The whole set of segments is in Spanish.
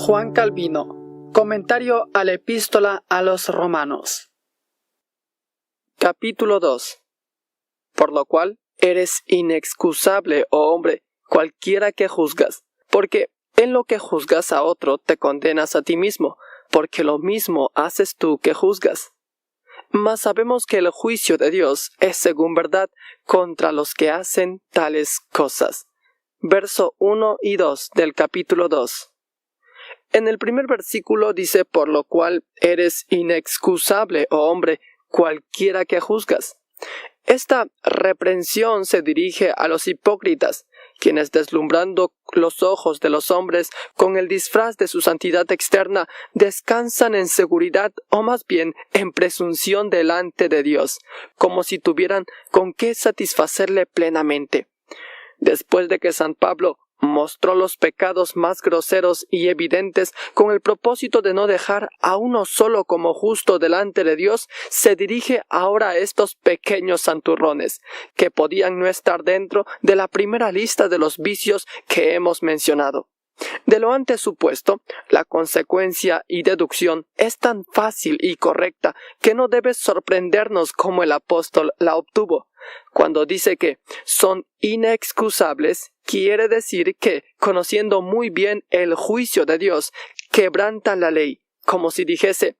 Juan Calvino. Comentario a la Epístola a los Romanos. Capítulo 2. Por lo cual eres inexcusable, oh hombre, cualquiera que juzgas, porque en lo que juzgas a otro te condenas a ti mismo, porque lo mismo haces tú que juzgas. Mas sabemos que el juicio de Dios es según verdad contra los que hacen tales cosas. Verso 1 y 2 del capítulo 2. En el primer versículo dice, por lo cual eres inexcusable, oh hombre, cualquiera que juzgas. Esta reprensión se dirige a los hipócritas, quienes deslumbrando los ojos de los hombres con el disfraz de su santidad externa, descansan en seguridad o más bien en presunción delante de Dios, como si tuvieran con qué satisfacerle plenamente. Después de que San Pablo mostró los pecados más groseros y evidentes con el propósito de no dejar a uno solo como justo delante de Dios, se dirige ahora a estos pequeños santurrones, que podían no estar dentro de la primera lista de los vicios que hemos mencionado. De lo antes supuesto, la consecuencia y deducción es tan fácil y correcta que no debe sorprendernos como el apóstol la obtuvo. Cuando dice que son inexcusables, quiere decir que, conociendo muy bien el juicio de Dios, quebrantan la ley, como si dijese,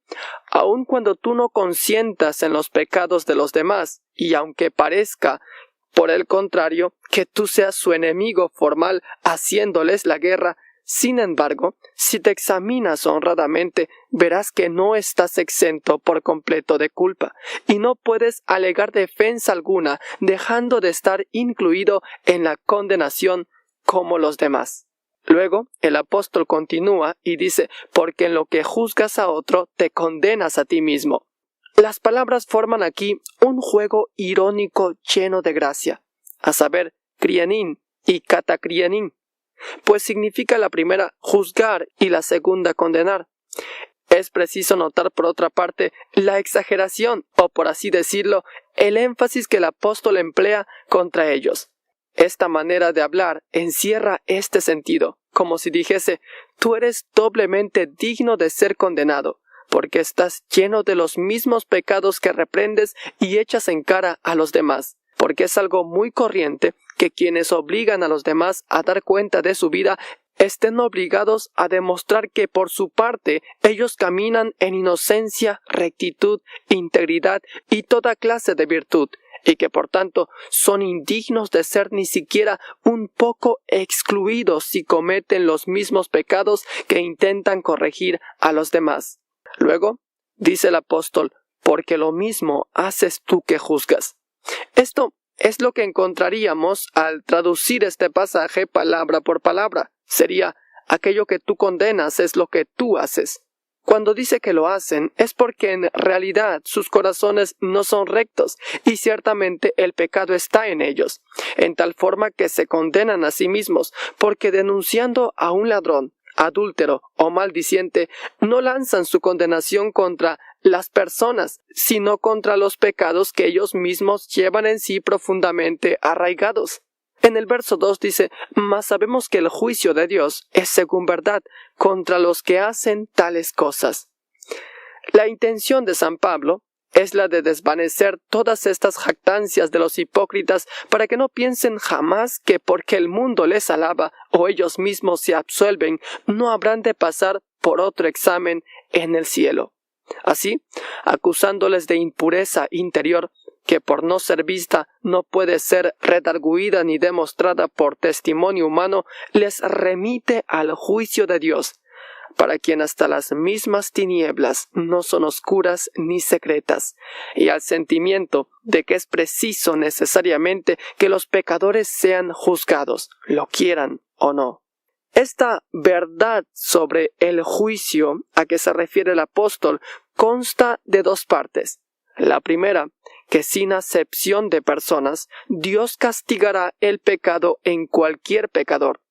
aun cuando tú no consientas en los pecados de los demás, y aunque parezca, por el contrario, que tú seas su enemigo formal haciéndoles la guerra, sin embargo, si te examinas honradamente, verás que no estás exento por completo de culpa, y no puedes alegar defensa alguna, dejando de estar incluido en la condenación como los demás. Luego, el apóstol continúa y dice, porque en lo que juzgas a otro, te condenas a ti mismo. Las palabras forman aquí un juego irónico lleno de gracia, a saber, krianin y katakrianin. Pues significa la primera juzgar y la segunda condenar. Es preciso notar por otra parte la exageración, o por así decirlo, el énfasis que el apóstol emplea contra ellos. Esta manera de hablar encierra este sentido, como si dijese, tú eres doblemente digno de ser condenado, porque estás lleno de los mismos pecados que reprendes y echas en cara a los demás. Porque es algo muy corriente que quienes obligan a los demás a dar cuenta de su vida estén obligados a demostrar que por su parte ellos caminan en inocencia, rectitud, integridad y toda clase de virtud, y que por tanto son indignos de ser ni siquiera un poco excluidos si cometen los mismos pecados que intentan corregir a los demás. Luego, dice el apóstol, porque lo mismo haces tú que juzgas. Esto es lo que encontraríamos al traducir este pasaje palabra por palabra. Sería, aquello que tú condenas es lo que tú haces. Cuando dice que lo hacen, es porque en realidad sus corazones no son rectos, y ciertamente el pecado está en ellos, en tal forma que se condenan a sí mismos, porque denunciando a un ladrón, adúltero o maldiciente, no lanzan su condenación contra las personas, sino contra los pecados que ellos mismos llevan en sí profundamente arraigados. En el verso 2 dice, mas sabemos que el juicio de Dios es según verdad contra los que hacen tales cosas. La intención de San Pablo es la de desvanecer todas estas jactancias de los hipócritas para que no piensen jamás que porque el mundo les alaba o ellos mismos se absuelven, no habrán de pasar por otro examen en el cielo. Así, acusándoles de impureza interior, que por no ser vista no puede ser redarguida ni demostrada por testimonio humano, les remite al juicio de Dios, para quien hasta las mismas tinieblas no son oscuras ni secretas, y al sentimiento de que es preciso necesariamente que los pecadores sean juzgados, lo quieran o no. Esta verdad sobre el juicio a que se refiere el apóstol consta de dos partes. La primera, que sin acepción de personas, Dios castigará el pecado en cualquier pecador.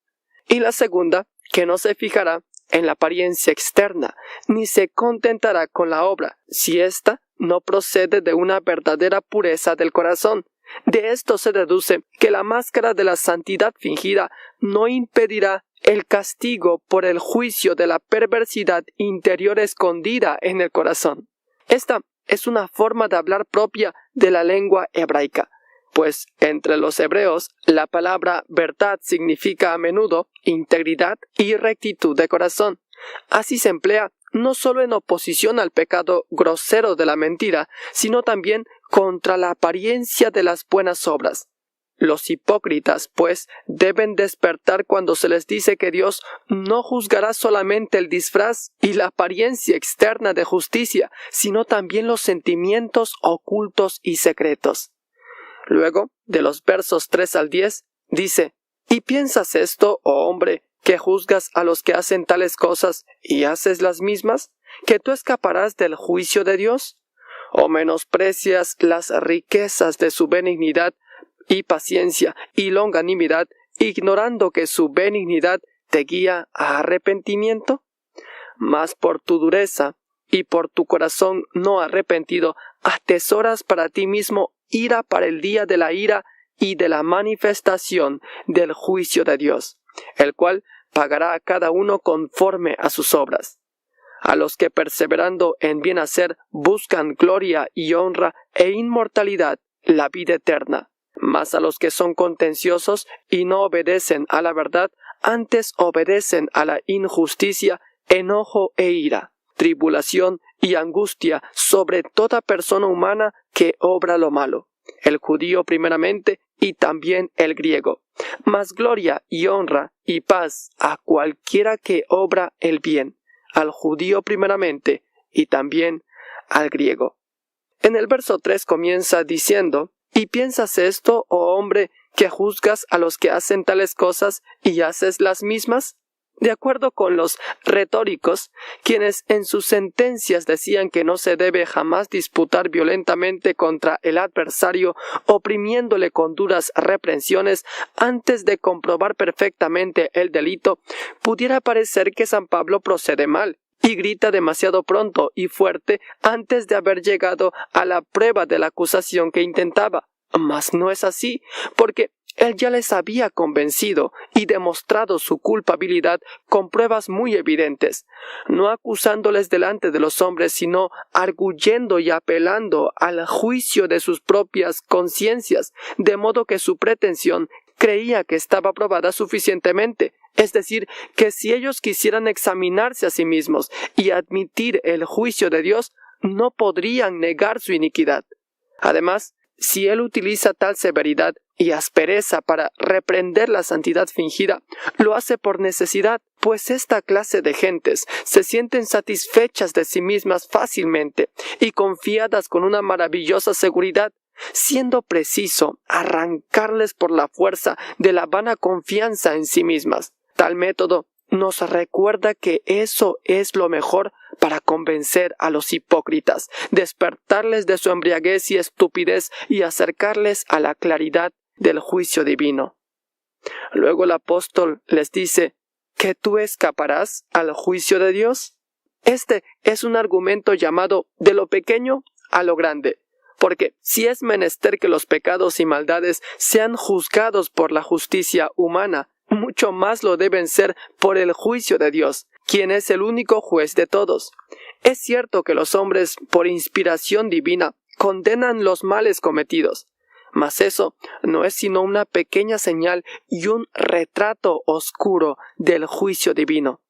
Y la segunda, que no se fijará en la apariencia externa, ni se contentará con la obra, si ésta no procede de una verdadera pureza del corazón, De esto se deduce que la máscara de la santidad fingida no impedirá el castigo por el juicio de la perversidad interior escondida en el corazón. Esta es una forma de hablar propia de la lengua hebraica, pues entre los hebreos la palabra verdad significa a menudo integridad y rectitud de corazón. Así se emplea no solo en oposición al pecado grosero de la mentira, sino también contra la apariencia de las buenas obras. Los hipócritas, pues, deben despertar cuando se les dice que Dios no juzgará solamente el disfraz y la apariencia externa de justicia, sino también los sentimientos ocultos y secretos. Luego, de los versos 3 al 10, dice: ¿Y piensas esto, oh hombre, que juzgas a los que hacen tales cosas y haces las mismas? ¿Que tú escaparás del juicio de Dios? ¿O menosprecias las riquezas de su benignidad y paciencia y longanimidad, ignorando que su benignidad te guía a arrepentimiento? Mas por tu dureza y por tu corazón no arrepentido, atesoras para ti mismo ira para el día de la ira y de la manifestación del juicio de Dios, el cual pagará a cada uno conforme a sus obras. A los que perseverando en bien hacer buscan gloria y honra e inmortalidad, la vida eterna. Mas a los que son contenciosos y no obedecen a la verdad, antes obedecen a la injusticia, enojo e ira, tribulación y angustia sobre toda persona humana que obra lo malo, el judío primeramente y también el griego, mas gloria y honra y paz a cualquiera que obra el bien, al judío primeramente y también al griego. En el verso 3 comienza diciendo: ¿Y piensas esto, oh hombre, que juzgas a los que hacen tales cosas y haces las mismas? De acuerdo con los retóricos, quienes en sus sentencias decían que no se debe jamás disputar violentamente contra el adversario, oprimiéndole con duras reprensiones antes de comprobar perfectamente el delito, pudiera parecer que San Pablo procede mal y grita demasiado pronto y fuerte antes de haber llegado a la prueba de la acusación que intentaba. Mas no es así, porque él ya les había convencido y demostrado su culpabilidad con pruebas muy evidentes, no acusándoles delante de los hombres, sino arguyendo y apelando al juicio de sus propias conciencias, de modo que su pretensión creía que estaba probada suficientemente, es decir, que si ellos quisieran examinarse a sí mismos y admitir el juicio de Dios, no podrían negar su iniquidad. Además, si él utiliza tal severidad y aspereza para reprender la santidad fingida, lo hace por necesidad, pues esta clase de gentes se sienten satisfechas de sí mismas fácilmente y confiadas con una maravillosa seguridad, siendo preciso arrancarles por la fuerza de la vana confianza en sí mismas. Tal método nos recuerda que eso es lo mejor para convencer a los hipócritas, despertarles de su embriaguez y estupidez y acercarles a la claridad del juicio divino. Luego el apóstol les dice: ¿que tú escaparás al juicio de Dios? Este es un argumento llamado de lo pequeño a lo grande, porque si es menester que los pecados y maldades sean juzgados por la justicia humana, mucho más lo deben ser por el juicio de Dios, quien es el único juez de todos. Es cierto que los hombres, por inspiración divina, condenan los males cometidos, mas eso no es sino una pequeña señal y un retrato oscuro del juicio divino.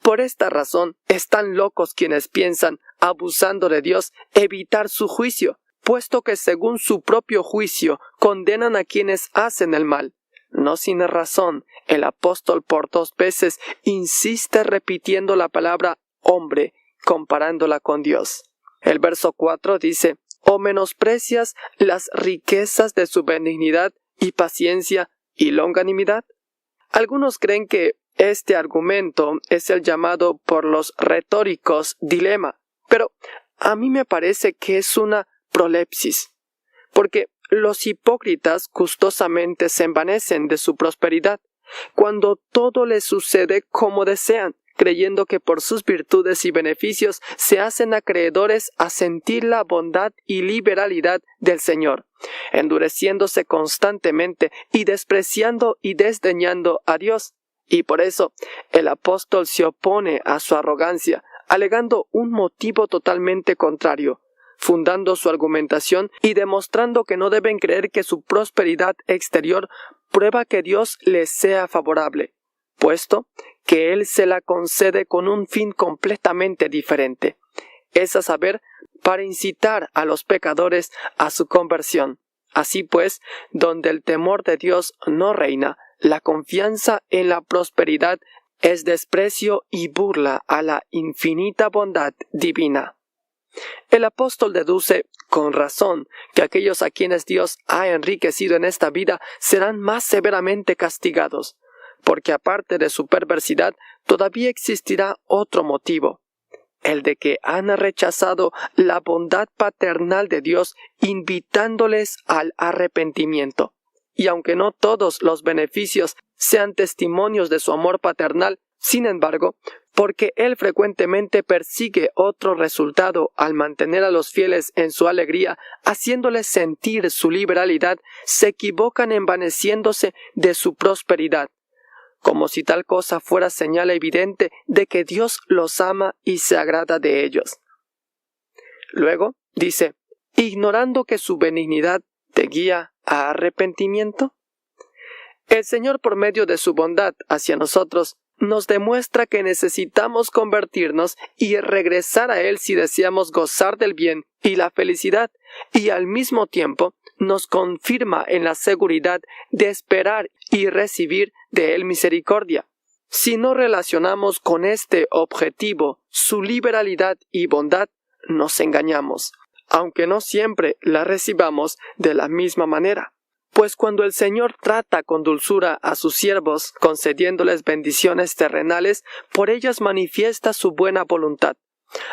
Por esta razón están locos quienes piensan, abusando de Dios, evitar su juicio, puesto que según su propio juicio condenan a quienes hacen el mal. No sin razón, el apóstol por 2 veces insiste repitiendo la palabra hombre, comparándola con Dios. El verso 4 dice: ¿O menosprecias las riquezas de su benignidad y paciencia y longanimidad? Algunos creen que este argumento es el llamado por los retóricos dilema, pero a mí me parece que es una prolepsis, porque los hipócritas gustosamente se envanecen de su prosperidad, cuando todo les sucede como desean, creyendo que por sus virtudes y beneficios se hacen acreedores a sentir la bondad y liberalidad del Señor, endureciéndose constantemente y despreciando y desdeñando a Dios. Y por eso el apóstol se opone a su arrogancia, alegando un motivo totalmente contrario, fundando su argumentación y demostrando que no deben creer que su prosperidad exterior prueba que Dios les sea favorable, puesto que Él se la concede con un fin completamente diferente, es a saber, para incitar a los pecadores a su conversión. Así pues, donde el temor de Dios no reina, la confianza en la prosperidad es desprecio y burla a la infinita bondad divina. El apóstol deduce, con razón, que aquellos a quienes Dios ha enriquecido en esta vida serán más severamente castigados, porque aparte de su perversidad, todavía existirá otro motivo, el de que han rechazado la bondad paternal de Dios, invitándoles al arrepentimiento. Y aunque no todos los beneficios sean testimonios de su amor paternal, sin embargo, porque Él frecuentemente persigue otro resultado al mantener a los fieles en su alegría, haciéndoles sentir su liberalidad, se equivocan envaneciéndose de su prosperidad, como si tal cosa fuera señal evidente de que Dios los ama y se agrada de ellos. Luego, dice, ignorando que su benignidad te guía a arrepentimiento. El Señor, por medio de su bondad hacia nosotros, nos demuestra que necesitamos convertirnos y regresar a Él si deseamos gozar del bien y la felicidad, y al mismo tiempo nos confirma en la seguridad de esperar y recibir de Él misericordia. Si no relacionamos con este objetivo su liberalidad y bondad, nos engañamos, aunque no siempre la recibamos de la misma manera. Pues cuando el Señor trata con dulzura a sus siervos, concediéndoles bendiciones terrenales, por ellas manifiesta su buena voluntad,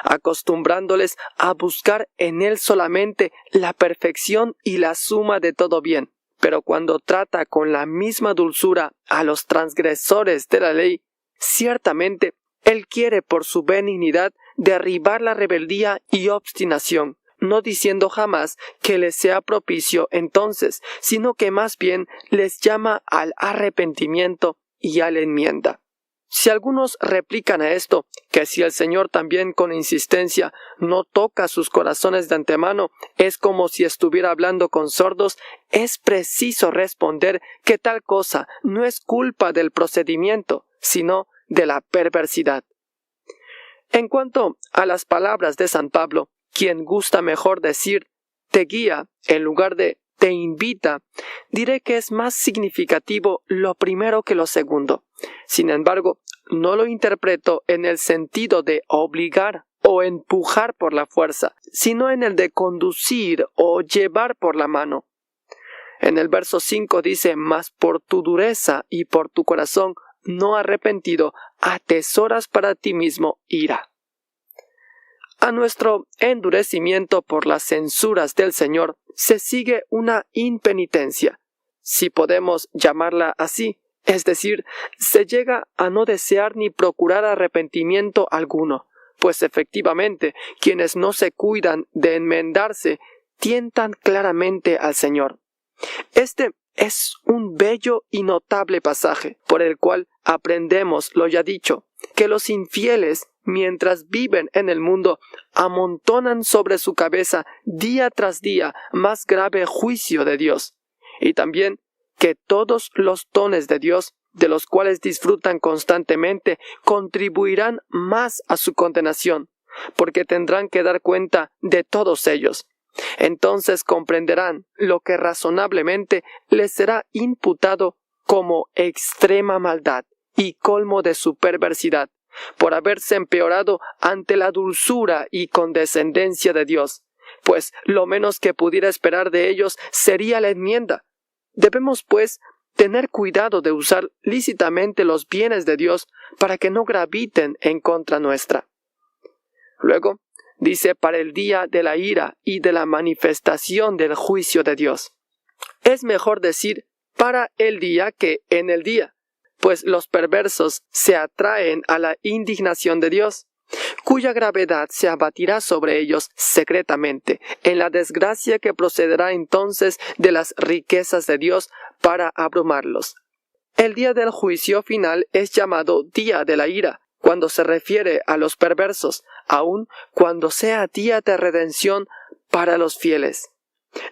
acostumbrándoles a buscar en Él solamente la perfección y la suma de todo bien. Pero cuando trata con la misma dulzura a los transgresores de la ley, ciertamente Él quiere por su benignidad derribar la rebeldía y obstinación, no diciendo jamás que les sea propicio entonces, sino que más bien les llama al arrepentimiento y a la enmienda. Si algunos replican a esto, que si el Señor también con insistencia no toca sus corazones de antemano, es como si estuviera hablando con sordos, es preciso responder que tal cosa no es culpa del procedimiento, sino de la perversidad. En cuanto a las palabras de San Pablo, quien gusta mejor decir te guía en lugar de te invita, diré que es más significativo lo primero que lo segundo. Sin embargo, no lo interpreto en el sentido de obligar o empujar por la fuerza, sino en el de conducir o llevar por la mano. En el verso 5 dice, mas por tu dureza y por tu corazón no arrepentido, atesoras para ti mismo ira. A nuestro endurecimiento por las censuras del Señor se sigue una impenitencia, si podemos llamarla así, es decir, se llega a no desear ni procurar arrepentimiento alguno, pues efectivamente quienes no se cuidan de enmendarse tientan claramente al Señor. Este es un bello y notable pasaje, por el cual aprendemos lo ya dicho, que los infieles, mientras viven en el mundo, amontonan sobre su cabeza día tras día más grave juicio de Dios, y también que todos los dones de Dios, de los cuales disfrutan constantemente, contribuirán más a su condenación, porque tendrán que dar cuenta de todos ellos. Entonces comprenderán lo que razonablemente les será imputado como extrema maldad y colmo de su perversidad, por haberse empeorado ante la dulzura y condescendencia de Dios, pues lo menos que pudiera esperar de ellos sería la enmienda. Debemos, pues, tener cuidado de usar lícitamente los bienes de Dios para que no graviten en contra nuestra. Luego, dice para el día de la ira y de la manifestación del juicio de Dios. Es mejor decir para el día que en el día, pues los perversos se atraen a la indignación de Dios, cuya gravedad se abatirá sobre ellos secretamente, en la desgracia que procederá entonces de las riquezas de Dios para abrumarlos. El día del juicio final es llamado día de la ira, cuando se refiere a los perversos, aun cuando sea día de redención para los fieles.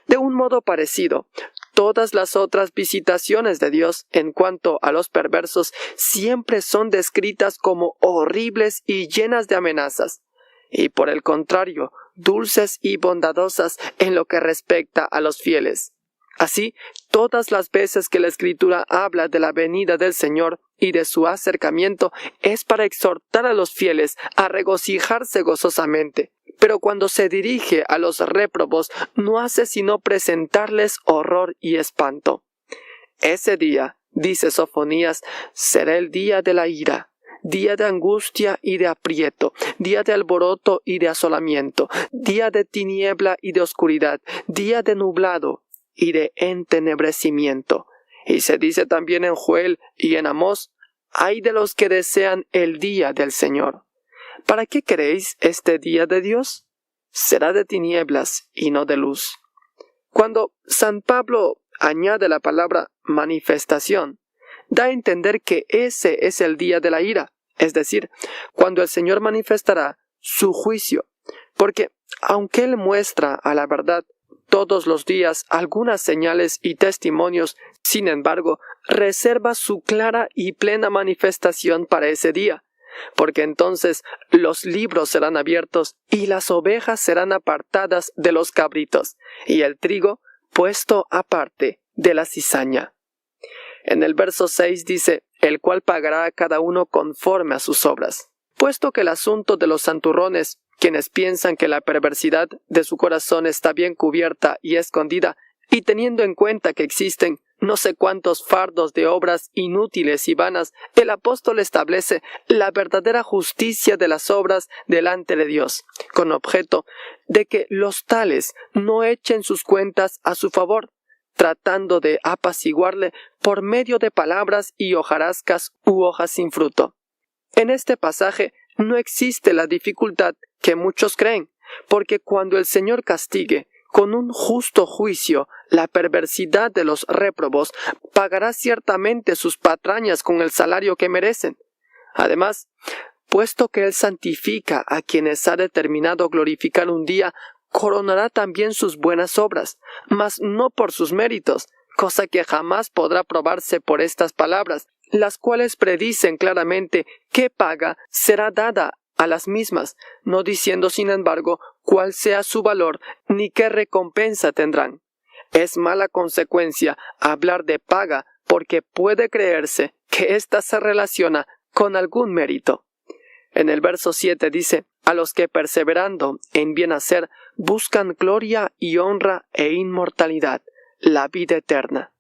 De un modo parecido, todas las otras visitaciones de Dios en cuanto a los perversos siempre son descritas como horribles y llenas de amenazas, y por el contrario, dulces y bondadosas en lo que respecta a los fieles. Así, todas las veces que la Escritura habla de la venida del Señor y de su acercamiento, es para exhortar a los fieles a regocijarse gozosamente. Pero cuando se dirige a los réprobos, no hace sino presentarles horror y espanto. Ese día, dice Sofonías, será el día de la ira, día de angustia y de aprieto, día de alboroto y de asolamiento, día de tiniebla y de oscuridad, día de nublado y de entenebrecimiento. Y se dice también en Joel y en Amós, ay de los que desean el día del Señor. ¿Para qué queréis este día de Dios? Será de tinieblas y no de luz. Cuando San Pablo añade la palabra manifestación, da a entender que ese es el día de la ira, es decir, cuando el Señor manifestará su juicio, porque aunque Él muestra a la verdad todos los días algunas señales y testimonios, sin embargo, reserva su clara y plena manifestación para ese día, porque entonces los libros serán abiertos y las ovejas serán apartadas de los cabritos, y el trigo puesto aparte de la cizaña. En el verso 6 dice, el cual pagará a cada uno conforme a sus obras. Puesto que el asunto de los santurrones, quienes piensan que la perversidad de su corazón está bien cubierta y escondida, y teniendo en cuenta que existen no sé cuántos fardos de obras inútiles y vanas, el apóstol establece la verdadera justicia de las obras delante de Dios, con objeto de que los tales no echen sus cuentas a su favor, tratando de apaciguarle por medio de palabras y hojarascas u hojas sin fruto. En este pasaje no existe la dificultad que muchos creen, porque cuando el Señor castigue con un justo juicio la perversidad de los réprobos, pagará ciertamente sus patrañas con el salario que merecen. Además, puesto que Él santifica a quienes ha determinado glorificar un día, coronará también sus buenas obras, mas no por sus méritos, cosa que jamás podrá probarse por estas palabras, las cuales predicen claramente qué paga será dada a las mismas, no diciendo sin embargo cuál sea su valor ni qué recompensa tendrán. Es mala consecuencia hablar de paga porque puede creerse que ésta se relaciona con algún mérito. En el verso 7 dice, a los que perseverando en bien hacer buscan gloria y honra e inmortalidad, la vida eterna.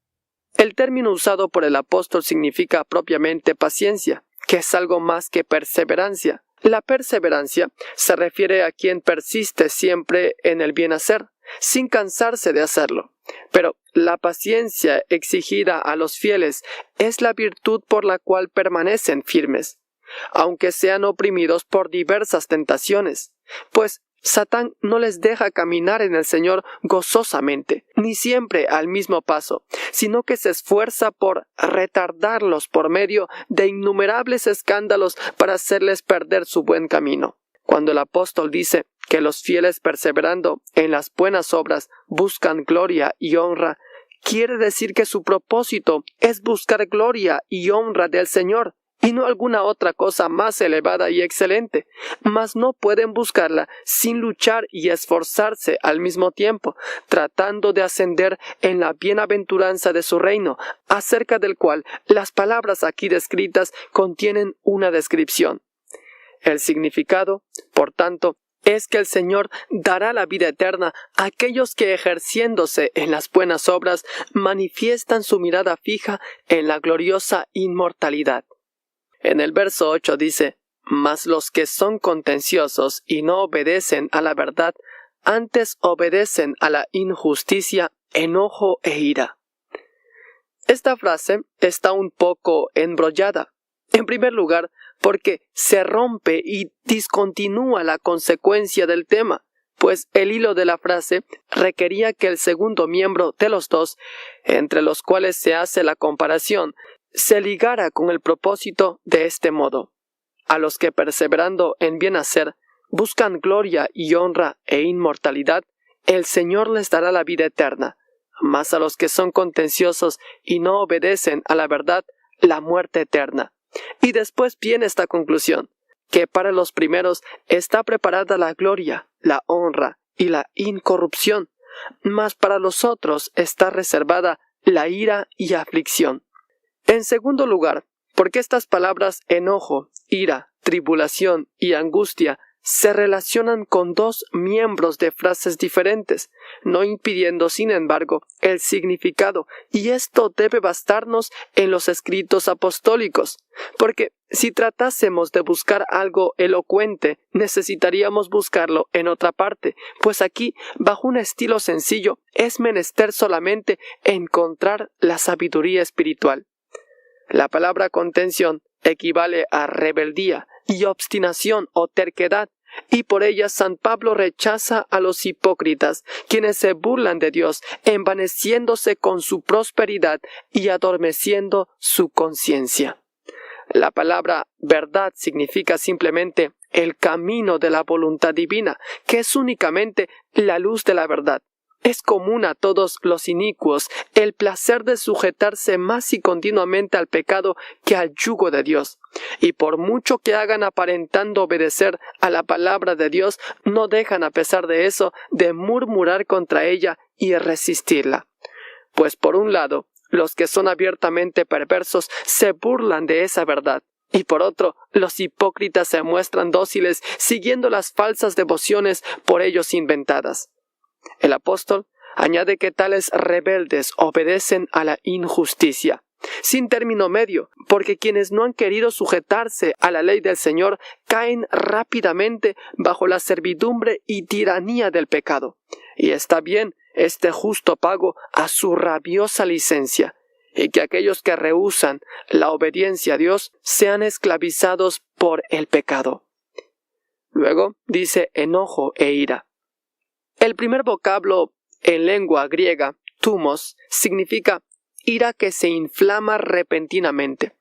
El término usado por el apóstol significa propiamente paciencia, que es algo más que perseverancia. La perseverancia se refiere a quien persiste siempre en el bien hacer, sin cansarse de hacerlo. Pero la paciencia exigida a los fieles es la virtud por la cual permanecen firmes, aunque sean oprimidos por diversas tentaciones, pues Satán no les deja caminar en el Señor gozosamente, ni siempre al mismo paso, sino que se esfuerza por retardarlos por medio de innumerables escándalos para hacerles perder su buen camino. Cuando el apóstol dice que los fieles perseverando en las buenas obras buscan gloria y honra, quiere decir que su propósito es buscar gloria y honra del Señor, y no alguna otra cosa más elevada y excelente, mas no pueden buscarla sin luchar y esforzarse al mismo tiempo, tratando de ascender en la bienaventuranza de su reino, acerca del cual las palabras aquí descritas contienen una descripción. El significado, por tanto, es que el Señor dará la vida eterna a aquellos que ejerciéndose en las buenas obras manifiestan su mirada fija en la gloriosa inmortalidad. En el verso 8 dice, mas los que son contenciosos y no obedecen a la verdad, antes obedecen a la injusticia, enojo e ira. Esta frase está un poco embrollada. En primer lugar, porque se rompe y discontinúa la consecuencia del tema, pues el hilo de la frase requería que el segundo miembro de los dos, entre los cuales se hace la comparación, se ligara con el propósito de este modo: a los que perseverando en bien hacer, buscan gloria y honra e inmortalidad, el Señor les dará la vida eterna, mas a los que son contenciosos y no obedecen a la verdad, la muerte eterna. Y después viene esta conclusión, que para los primeros está preparada la gloria, la honra y la incorrupción, mas para los otros está reservada la ira y aflicción. En segundo lugar, porque estas palabras enojo, ira, tribulación y angustia se relacionan con dos miembros de frases diferentes, no impidiendo, sin embargo, el significado, y esto debe bastarnos en los escritos apostólicos, porque si tratásemos de buscar algo elocuente, necesitaríamos buscarlo en otra parte, pues aquí, bajo un estilo sencillo, es menester solamente encontrar la sabiduría espiritual. La palabra contención equivale a rebeldía y obstinación o terquedad, y por ella San Pablo rechaza a los hipócritas, quienes se burlan de Dios, envaneciéndose con su prosperidad y adormeciendo su conciencia. La palabra verdad significa simplemente el camino de la voluntad divina, que es únicamente la luz de la verdad. Es común a todos los inicuos el placer de sujetarse más y continuamente al pecado que al yugo de Dios, y por mucho que hagan aparentando obedecer a la palabra de Dios, no dejan a pesar de eso de murmurar contra ella y resistirla. Pues por un lado, los que son abiertamente perversos se burlan de esa verdad, y por otro, los hipócritas se muestran dóciles siguiendo las falsas devociones por ellos inventadas. El apóstol añade que tales rebeldes obedecen a la injusticia, sin término medio, porque quienes no han querido sujetarse a la ley del Señor caen rápidamente bajo la servidumbre y tiranía del pecado. Y está bien este justo pago a su rabiosa licencia, y que aquellos que rehúsan la obediencia a Dios sean esclavizados por el pecado. Luego dice enojo e ira. El primer vocablo en lengua griega, thumos, significa ira que se inflama repentinamente.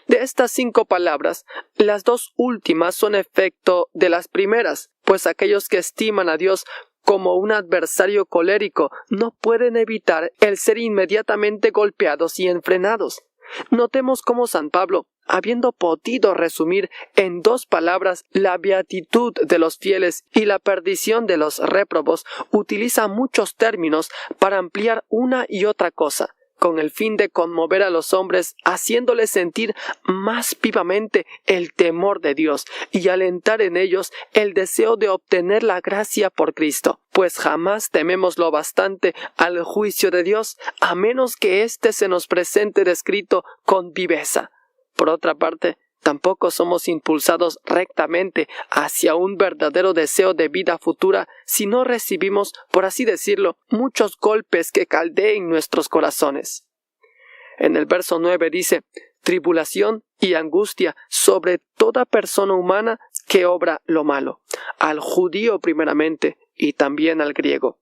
De estas 5 palabras, las 2 últimas son efecto de las primeras, pues aquellos que estiman a Dios como un adversario colérico no pueden evitar el ser inmediatamente golpeados y enfrenados. Notemos cómo San Pablo, habiendo podido resumir en 2 palabras la beatitud de los fieles y la perdición de los réprobos, utiliza muchos términos para ampliar una y otra cosa, con el fin de conmover a los hombres, haciéndoles sentir más vivamente el temor de Dios y alentar en ellos el deseo de obtener la gracia por Cristo, pues jamás tememos lo bastante al juicio de Dios, a menos que éste se nos presente descrito con viveza. Por otra parte, tampoco somos impulsados rectamente hacia un verdadero deseo de vida futura si no recibimos, por así decirlo, muchos golpes que caldeen nuestros corazones. En el verso 9 dice, tribulación y angustia sobre toda persona humana que obra lo malo, al judío primeramente y también al griego.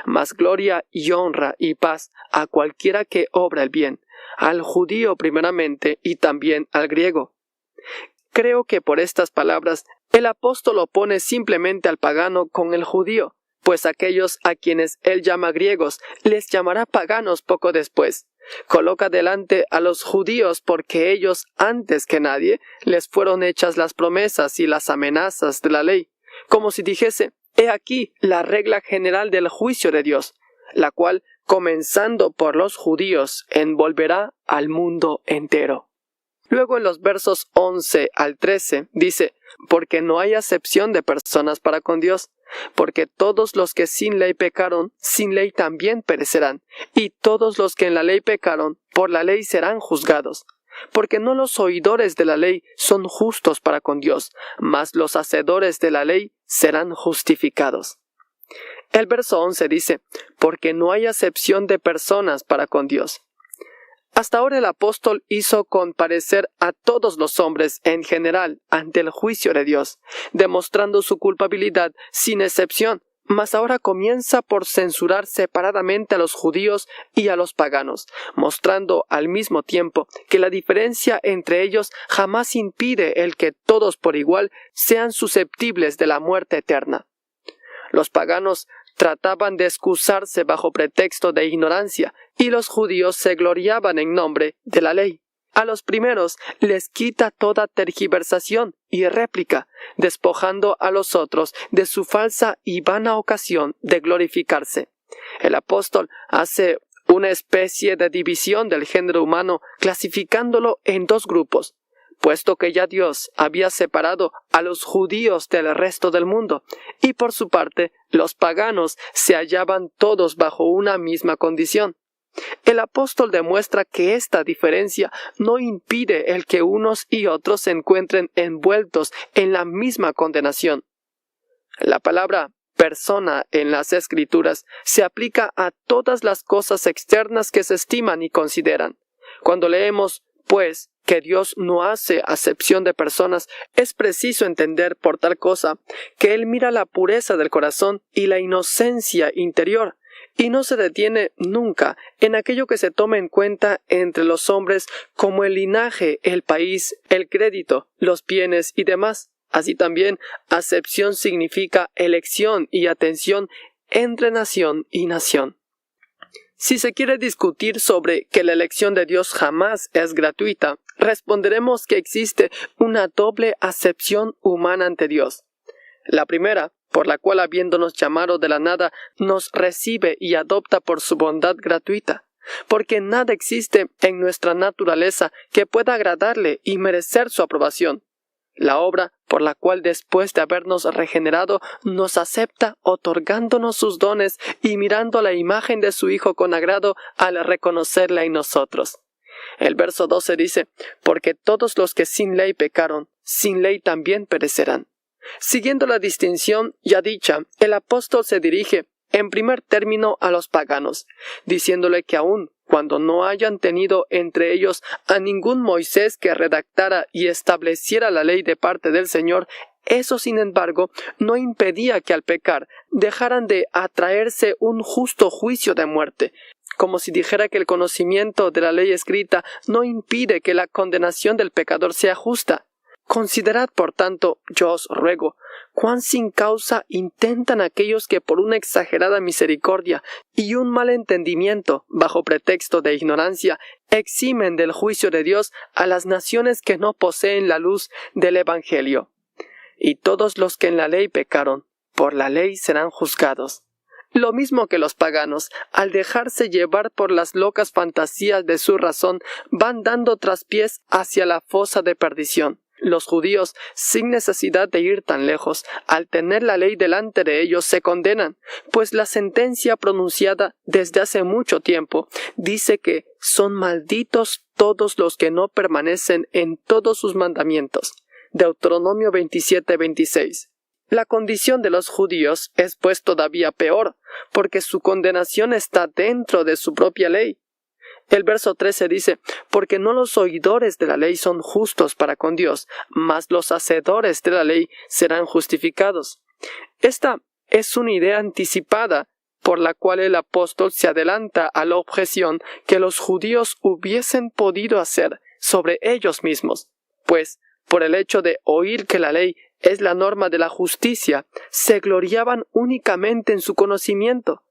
Mas gloria y honra y paz a cualquiera que obra el bien, al judío primeramente y también al griego. Creo que por estas palabras el apóstol opone simplemente al pagano con el judío, pues aquellos a quienes él llama griegos les llamará paganos poco después. Coloca delante a los judíos porque ellos, antes que nadie, les fueron hechas las promesas y las amenazas de la ley, como si dijese, he aquí la regla general del juicio de Dios, la cual, comenzando por los judíos, envolverá al mundo entero. Luego en los versos 11 al 13 dice, porque no hay acepción de personas para con Dios, porque todos los que sin ley pecaron, sin ley también perecerán, y todos los que en la ley pecaron, por la ley serán juzgados. Porque no los oidores de la ley son justos para con Dios, mas los hacedores de la ley serán justificados. El verso 11 dice, porque no hay acepción de personas para con Dios. Hasta ahora el apóstol hizo comparecer a todos los hombres en general ante el juicio de Dios, demostrando su culpabilidad sin excepción, mas ahora comienza por censurar separadamente a los judíos y a los paganos, mostrando al mismo tiempo que la diferencia entre ellos jamás impide el que todos por igual sean susceptibles de la muerte eterna. Los paganos trataban de excusarse bajo pretexto de ignorancia, y los judíos se gloriaban en nombre de la ley. A los primeros les quita toda tergiversación y réplica, despojando a los otros de su falsa y vana ocasión de glorificarse. El apóstol hace una especie de división del género humano, clasificándolo en dos grupos, puesto que ya Dios había separado a los judíos del resto del mundo, y por su parte los paganos se hallaban todos bajo una misma condición. El apóstol demuestra que esta diferencia no impide el que unos y otros se encuentren envueltos en la misma condenación. La palabra persona en las Escrituras se aplica a todas las cosas externas que se estiman y consideran. Cuando leemos, pues, que Dios no hace acepción de personas, es preciso entender por tal cosa que Él mira la pureza del corazón y la inocencia interior, y no se detiene nunca en aquello que se toma en cuenta entre los hombres como el linaje, el país, el crédito, los bienes y demás. Así también, acepción significa elección y atención entre nación y nación. Si se quiere discutir sobre que la elección de Dios jamás es gratuita, responderemos que existe una doble acepción humana ante Dios. La primera, por la cual habiéndonos llamado de la nada, nos recibe y adopta por su bondad gratuita, porque nada existe en nuestra naturaleza que pueda agradarle y merecer su aprobación. La obra por la cual después de habernos regenerado nos acepta otorgándonos sus dones y mirando la imagen de su Hijo con agrado al reconocerla en nosotros. El verso 12 dice, porque todos los que sin ley pecaron, sin ley también perecerán. Siguiendo la distinción ya dicha, el apóstol se dirige en primer término a los paganos, diciéndole que aun cuando no hayan tenido entre ellos a ningún Moisés que redactara y estableciera la ley de parte del Señor, eso sin embargo no impedía que al pecar dejaran de atraerse un justo juicio de muerte, como si dijera que el conocimiento de la ley escrita no impide que la condenación del pecador sea justa. Considerad, por tanto, yo os ruego, cuán sin causa intentan aquellos que por una exagerada misericordia y un mal entendimiento, bajo pretexto de ignorancia, eximen del juicio de Dios a las naciones que no poseen la luz del Evangelio. Y todos los que en la ley pecaron, por la ley serán juzgados. Lo mismo que los paganos, al dejarse llevar por las locas fantasías de su razón, van dando traspiés hacia la fosa de perdición. Los judíos, sin necesidad de ir tan lejos, al tener la ley delante de ellos, se condenan, pues la sentencia pronunciada desde hace mucho tiempo dice que son malditos todos los que no permanecen en todos sus mandamientos. Deuteronomio 27:26. La condición de los judíos es pues todavía peor, porque su condenación está dentro de su propia ley. El verso 13 dice, porque no los oidores de la ley son justos para con Dios, mas los hacedores de la ley serán justificados. Esta es una idea anticipada por la cual el apóstol se adelanta a la objeción que los judíos hubiesen podido hacer sobre ellos mismos, pues por el hecho de oír que la ley es la norma de la justicia, se gloriaban únicamente en su conocimiento.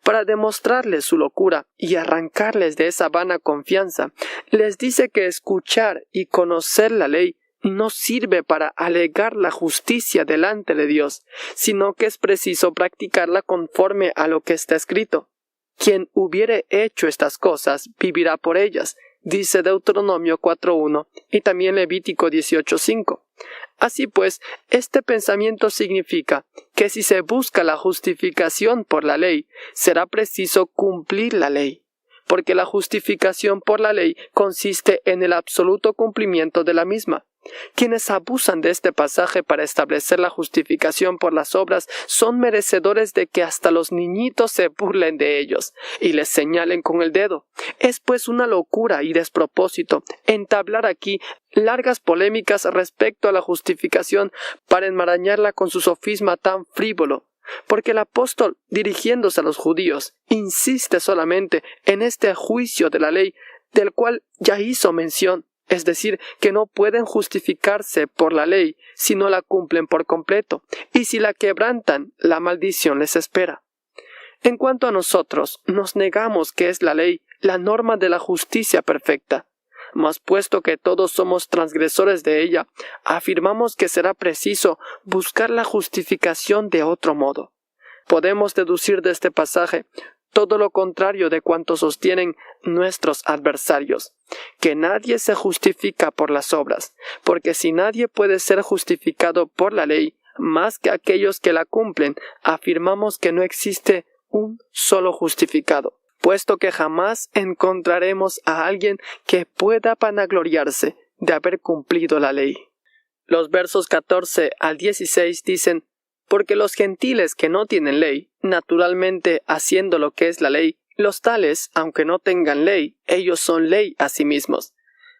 Para demostrarles su locura y arrancarles de esa vana confianza, les dice que escuchar y conocer la ley no sirve para alegar la justicia delante de Dios, sino que es preciso practicarla conforme a lo que está escrito. Quien hubiere hecho estas cosas vivirá por ellas, dice Deuteronomio 4:1 y también Levítico 18:5. Así pues, este pensamiento significa que si se busca la justificación por la ley, será preciso cumplir la ley, porque la justificación por la ley consiste en el absoluto cumplimiento de la misma. Quienes abusan de este pasaje para establecer la justificación por las obras son merecedores de que hasta los niñitos se burlen de ellos y les señalen con el dedo. Es pues una locura y despropósito entablar aquí largas polémicas respecto a la justificación para enmarañarla con su sofisma tan frívolo, porque el apóstol, dirigiéndose a los judíos, insiste solamente en este juicio de la ley del cual ya hizo mención, es decir, que no pueden justificarse por la ley si no la cumplen por completo, y si la quebrantan, la maldición les espera. En cuanto a nosotros, nos negamos que es la ley, la norma de la justicia perfecta, mas puesto que todos somos transgresores de ella, afirmamos que será preciso buscar la justificación de otro modo. Podemos deducir de este pasaje todo lo contrario de cuanto sostienen nuestros adversarios, que nadie se justifica por las obras, porque si nadie puede ser justificado por la ley, más que aquellos que la cumplen, afirmamos que no existe un solo justificado, puesto que jamás encontraremos a alguien que pueda vanagloriarse de haber cumplido la ley. Los versos 14 al 16 dicen: porque los gentiles que no tienen ley, naturalmente haciendo lo que es la ley, los tales, aunque no tengan ley, ellos son ley a sí mismos,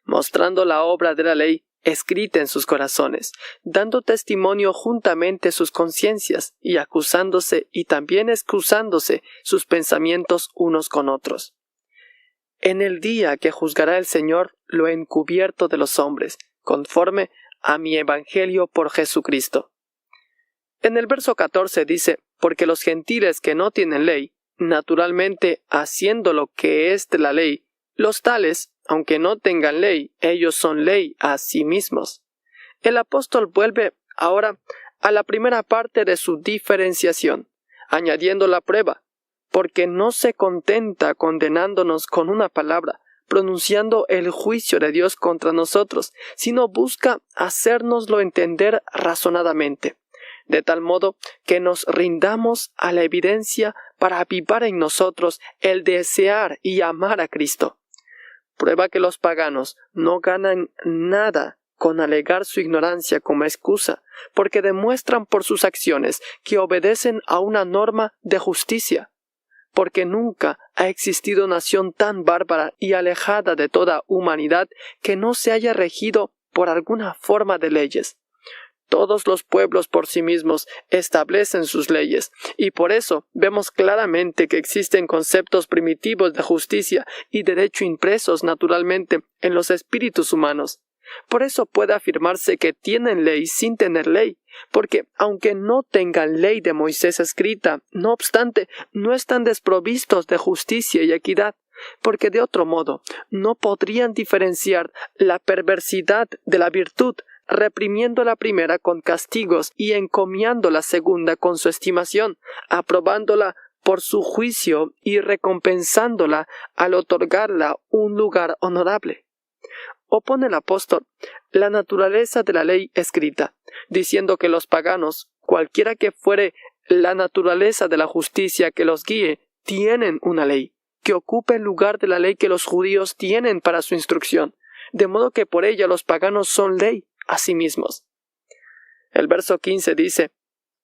mostrando la obra de la ley escrita en sus corazones, dando testimonio juntamente sus conciencias, y acusándose y también excusándose sus pensamientos unos con otros. En el día que juzgará el Señor lo encubierto de los hombres, conforme a mi evangelio por Jesucristo. En el verso 14 dice: porque los gentiles que no tienen ley, naturalmente haciendo lo que es de la ley, los tales, aunque no tengan ley, ellos son ley a sí mismos. El apóstol vuelve ahora a la primera parte de su diferenciación, añadiendo la prueba, porque no se contenta condenándonos con una palabra, pronunciando el juicio de Dios contra nosotros, sino busca hacérnoslo entender razonadamente, de tal modo que nos rindamos a la evidencia para avivar en nosotros el desear y amar a Cristo. Prueba que los paganos no ganan nada con alegar su ignorancia como excusa, porque demuestran por sus acciones que obedecen a una norma de justicia, porque nunca ha existido nación tan bárbara y alejada de toda humanidad que no se haya regido por alguna forma de leyes. Todos los pueblos por sí mismos establecen sus leyes, y por eso vemos claramente que existen conceptos primitivos de justicia y derecho impresos naturalmente en los espíritus humanos. Por eso puede afirmarse que tienen ley sin tener ley, porque aunque no tengan ley de Moisés escrita, no obstante, no están desprovistos de justicia y equidad, porque de otro modo no podrían diferenciar la perversidad de la virtud, reprimiendo la primera con castigos y encomiando la segunda con su estimación, aprobándola por su juicio y recompensándola al otorgarla un lugar honorable. Opone el apóstol la naturaleza de la ley escrita, diciendo que los paganos, cualquiera que fuere la naturaleza de la justicia que los guíe, tienen una ley, que ocupe el lugar de la ley que los judíos tienen para su instrucción, de modo que por ella los paganos son ley a sí mismos. El verso 15 dice: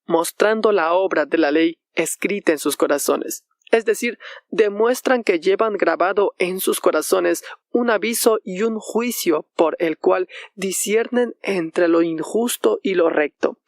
mostrando la obra de la ley escrita en sus corazones. Es decir, demuestran que llevan grabado en sus corazones un aviso y un juicio por el cual disciernen entre lo injusto y lo recto,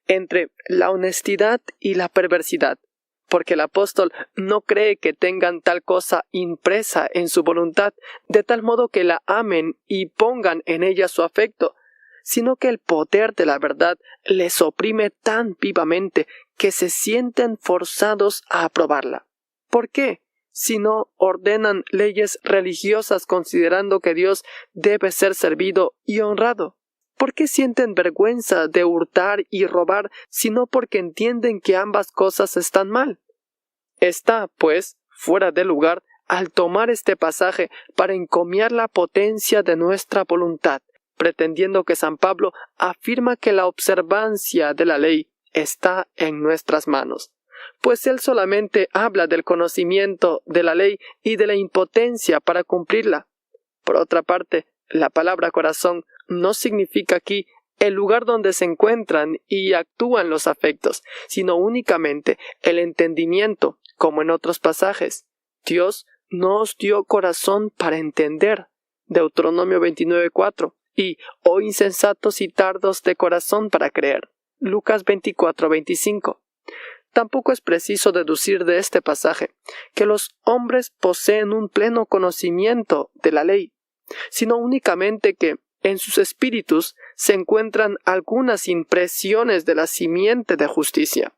entre la honestidad y la perversidad, porque el apóstol no cree que tengan tal cosa impresa en su voluntad, de tal modo que la amen y pongan en ella su afecto, sino que el poder de la verdad les oprime tan vivamente que se sienten forzados a aprobarla. ¿Por qué? Si no ordenan leyes religiosas considerando que Dios debe ser servido y honrado. ¿Por qué sienten vergüenza de hurtar y robar, sino porque entienden que ambas cosas están mal? Está, pues, fuera de lugar al tomar este pasaje para encomiar la potencia de nuestra voluntad, pretendiendo que San Pablo afirma que la observancia de la ley está en nuestras manos, pues él solamente habla del conocimiento de la ley y de la impotencia para cumplirla. Por otra parte, la palabra corazón no significa aquí el lugar donde se encuentran y actúan los afectos, sino únicamente el entendimiento, como en otros pasajes. Dios nos dio corazón para entender. Deuteronomio 29:4. Y, oh insensatos y tardos de corazón para creer. Lucas 24:25. Tampoco es preciso deducir de este pasaje que los hombres poseen un pleno conocimiento de la ley, sino únicamente que en sus espíritus se encuentran algunas impresiones de la simiente de justicia,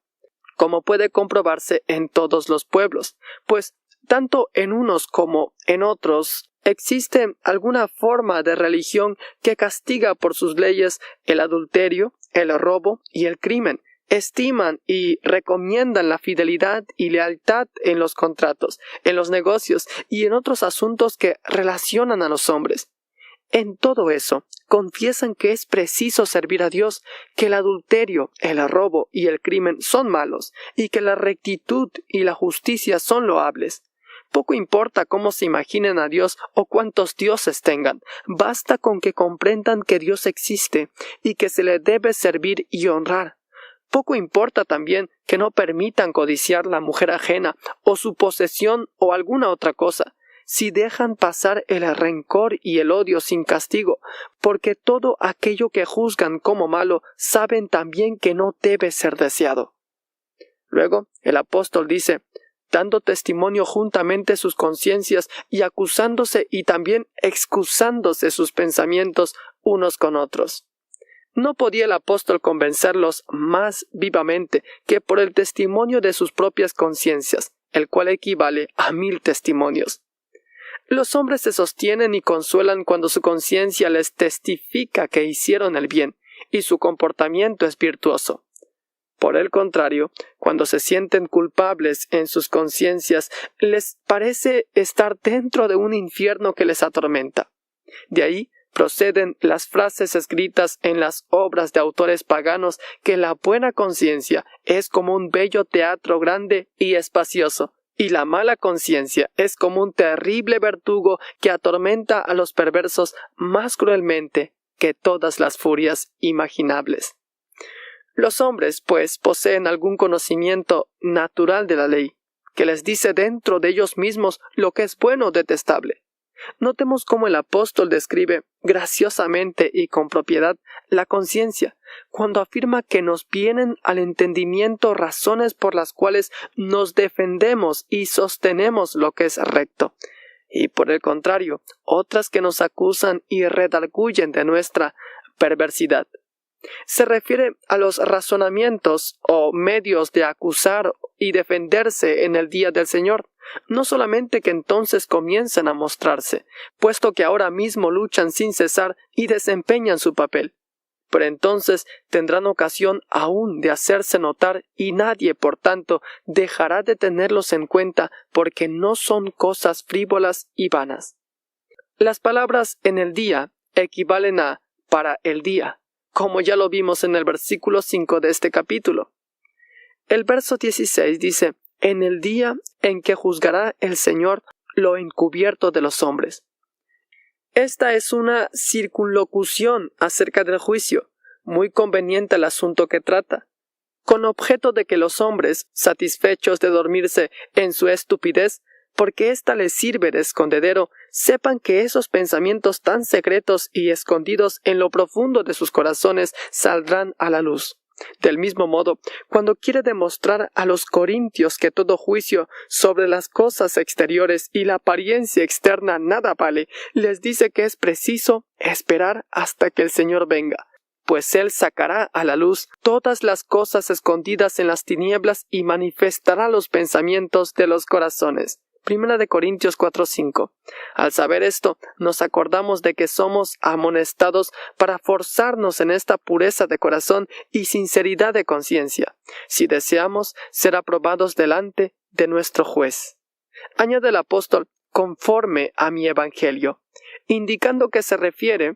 como puede comprobarse en todos los pueblos, pues tanto en unos como en otros existe alguna forma de religión que castiga por sus leyes el adulterio, el robo y el crimen. Estiman y recomiendan la fidelidad y lealtad en los contratos, en los negocios y en otros asuntos que relacionan a los hombres. En todo eso, confiesan que es preciso servir a Dios, que el adulterio, el robo y el crimen son malos, y que la rectitud y la justicia son loables. Poco importa cómo se imaginen a Dios o cuántos dioses tengan, basta con que comprendan que Dios existe y que se le debe servir y honrar. Poco importa también que no permitan codiciar la mujer ajena o su posesión o alguna otra cosa, si dejan pasar el rencor y el odio sin castigo, porque todo aquello que juzgan como malo saben también que no debe ser deseado. Luego, el apóstol dice, dando testimonio juntamente sus conciencias y acusándose y también excusándose sus pensamientos unos con otros. No podía el apóstol convencerlos más vivamente que por el testimonio de sus propias conciencias, el cual equivale a 1000 testimonios. Los hombres se sostienen y consuelan cuando su conciencia les testifica que hicieron el bien y su comportamiento es virtuoso. Por el contrario, cuando se sienten culpables en sus conciencias, les parece estar dentro de un infierno que les atormenta. De ahí proceden las frases escritas en las obras de autores paganos que la buena conciencia es como un bello teatro grande y espacioso, y la mala conciencia es como un terrible verdugo que atormenta a los perversos más cruelmente que todas las furias imaginables. Los hombres, pues, poseen algún conocimiento natural de la ley, que les dice dentro de ellos mismos lo que es bueno o detestable. Notemos cómo el apóstol describe graciosamente y con propiedad la conciencia, cuando afirma que nos vienen al entendimiento razones por las cuales nos defendemos y sostenemos lo que es recto, y por el contrario, otras que nos acusan y redarguyen de nuestra perversidad. Se refiere a los razonamientos o medios de acusar y defenderse en el día del Señor. No solamente que entonces comiencen a mostrarse, puesto que ahora mismo luchan sin cesar y desempeñan su papel, pero entonces tendrán ocasión aún de hacerse notar y nadie, por tanto, dejará de tenerlos en cuenta porque no son cosas frívolas y vanas. Las palabras en el día equivalen a para el día, como ya lo vimos en el versículo 5 de este capítulo. El verso 16 dice, en el día en que juzgará el Señor lo encubierto de los hombres. Esta es una circunlocución acerca del juicio, muy conveniente al asunto que trata, con objeto de que los hombres, satisfechos de dormirse en su estupidez, porque ésta les sirve de escondedero, sepan que esos pensamientos tan secretos y escondidos en lo profundo de sus corazones saldrán a la luz. Del mismo modo, cuando quiere demostrar a los corintios que todo juicio sobre las cosas exteriores y la apariencia externa nada vale, les dice que es preciso esperar hasta que el Señor venga, pues Él sacará a la luz todas las cosas escondidas en las tinieblas y manifestará los pensamientos de los corazones. 1 Corintios 4:5. Al saber esto, nos acordamos de que somos amonestados para forzarnos en esta pureza de corazón y sinceridad de conciencia, si deseamos ser aprobados delante de nuestro juez. Añade el apóstol, conforme a mi evangelio, indicando que se refiere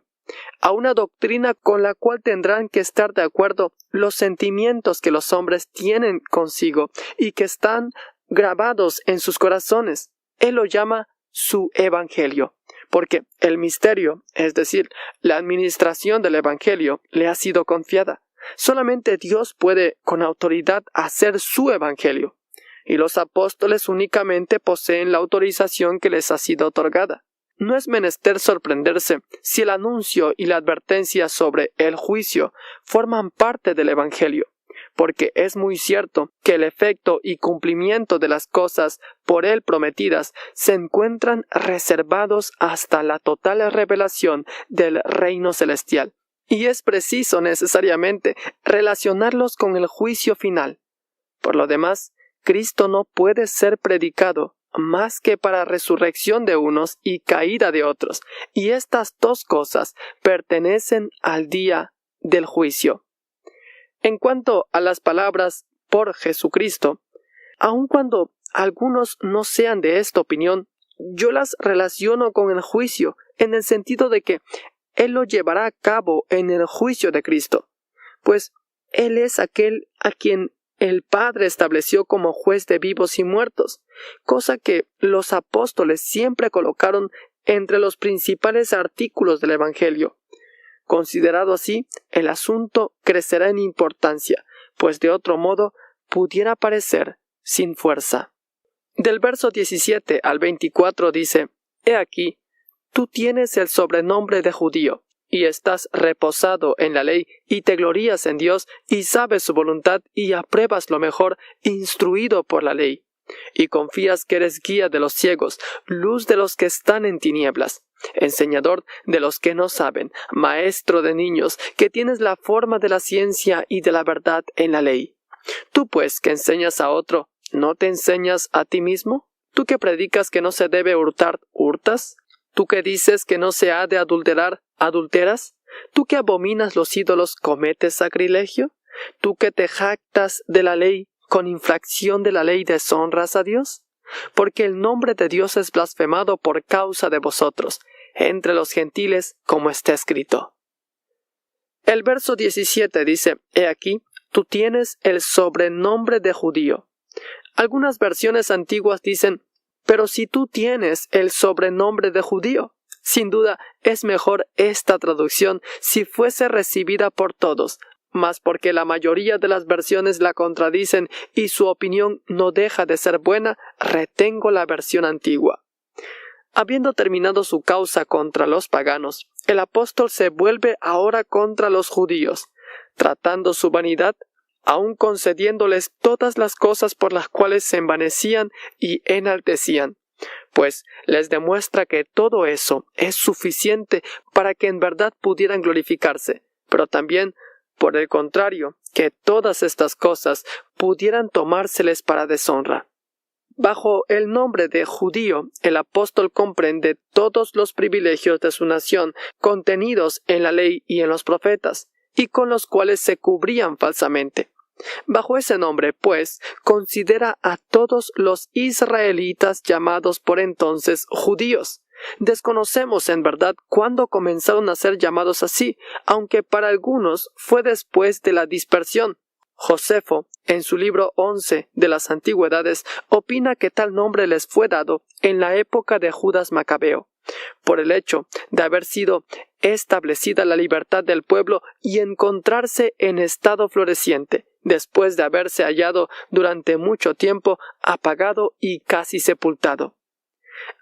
a una doctrina con la cual tendrán que estar de acuerdo los sentimientos que los hombres tienen consigo y que están grabados en sus corazones. Él lo llama su evangelio, porque el misterio, es decir, la administración del Evangelio, le ha sido confiada. Solamente Dios puede con autoridad hacer su Evangelio, y los apóstoles únicamente poseen la autorización que les ha sido otorgada. No es menester sorprenderse si el anuncio y la advertencia sobre el juicio forman parte del Evangelio, porque es muy cierto que el efecto y cumplimiento de las cosas por él prometidas se encuentran reservados hasta la total revelación del reino celestial, y es preciso necesariamente relacionarlos con el juicio final. Por lo demás, Cristo no puede ser predicado más que para resurrección de unos y caída de otros, y estas dos cosas pertenecen al día del juicio. En cuanto a las palabras por Jesucristo, aun cuando algunos no sean de esta opinión, yo las relaciono con el juicio, en el sentido de que Él lo llevará a cabo en el juicio de Cristo, pues Él es aquel a quien el Padre estableció como juez de vivos y muertos, cosa que los apóstoles siempre colocaron entre los principales artículos del Evangelio. Considerado así, el asunto crecerá en importancia, pues de otro modo pudiera parecer sin fuerza. Del verso 17 al 24 dice: He aquí, tú tienes el sobrenombre de judío, y estás reposado en la ley, y te glorías en Dios, y sabes su voluntad, y apruebas lo mejor, instruido por la ley. Y confías que eres guía de los ciegos, luz de los que están en tinieblas, enseñador de los que no saben, maestro de niños, que tienes la forma de la ciencia y de la verdad en la ley. Tú pues, que enseñas a otro, ¿no te enseñas a ti mismo? ¿Tú que predicas que no se debe hurtar, hurtas? ¿Tú que dices que no se ha de adulterar, adulteras? ¿Tú que abominas los ídolos, cometes sacrilegio? ¿Tú que te jactas de la ley, con infracción de la ley deshonras a Dios? Porque el nombre de Dios es blasfemado por causa de vosotros, entre los gentiles, como está escrito. El verso 17 dice: He aquí, tú tienes el sobrenombre de judío. Algunas versiones antiguas dicen: pero si tú tienes el sobrenombre de judío. Sin duda es mejor esta traducción si fuese recibida por todos, mas porque la mayoría de las versiones la contradicen y su opinión no deja de ser buena, retengo la versión antigua. Habiendo terminado su causa contra los paganos, el apóstol se vuelve ahora contra los judíos, tratando su vanidad, aun concediéndoles todas las cosas por las cuales se envanecían y enaltecían, pues les demuestra que todo eso es suficiente para que en verdad pudieran glorificarse, pero también, por el contrario, que todas estas cosas pudieran tomárseles para deshonra. Bajo el nombre de judío, el apóstol comprende todos los privilegios de su nación contenidos en la ley y en los profetas, y con los cuales se cubrían falsamente. Bajo ese nombre, pues, considera a todos los israelitas llamados por entonces judíos. Desconocemos en verdad cuándo comenzaron a ser llamados así, aunque para algunos fue después de la dispersión. Josefo, en su libro 11 de las Antigüedades, opina que tal nombre les fue dado en la época de Judas Macabeo, por el hecho de haber sido establecida la libertad del pueblo y encontrarse en estado floreciente, después de haberse hallado durante mucho tiempo apagado y casi sepultado.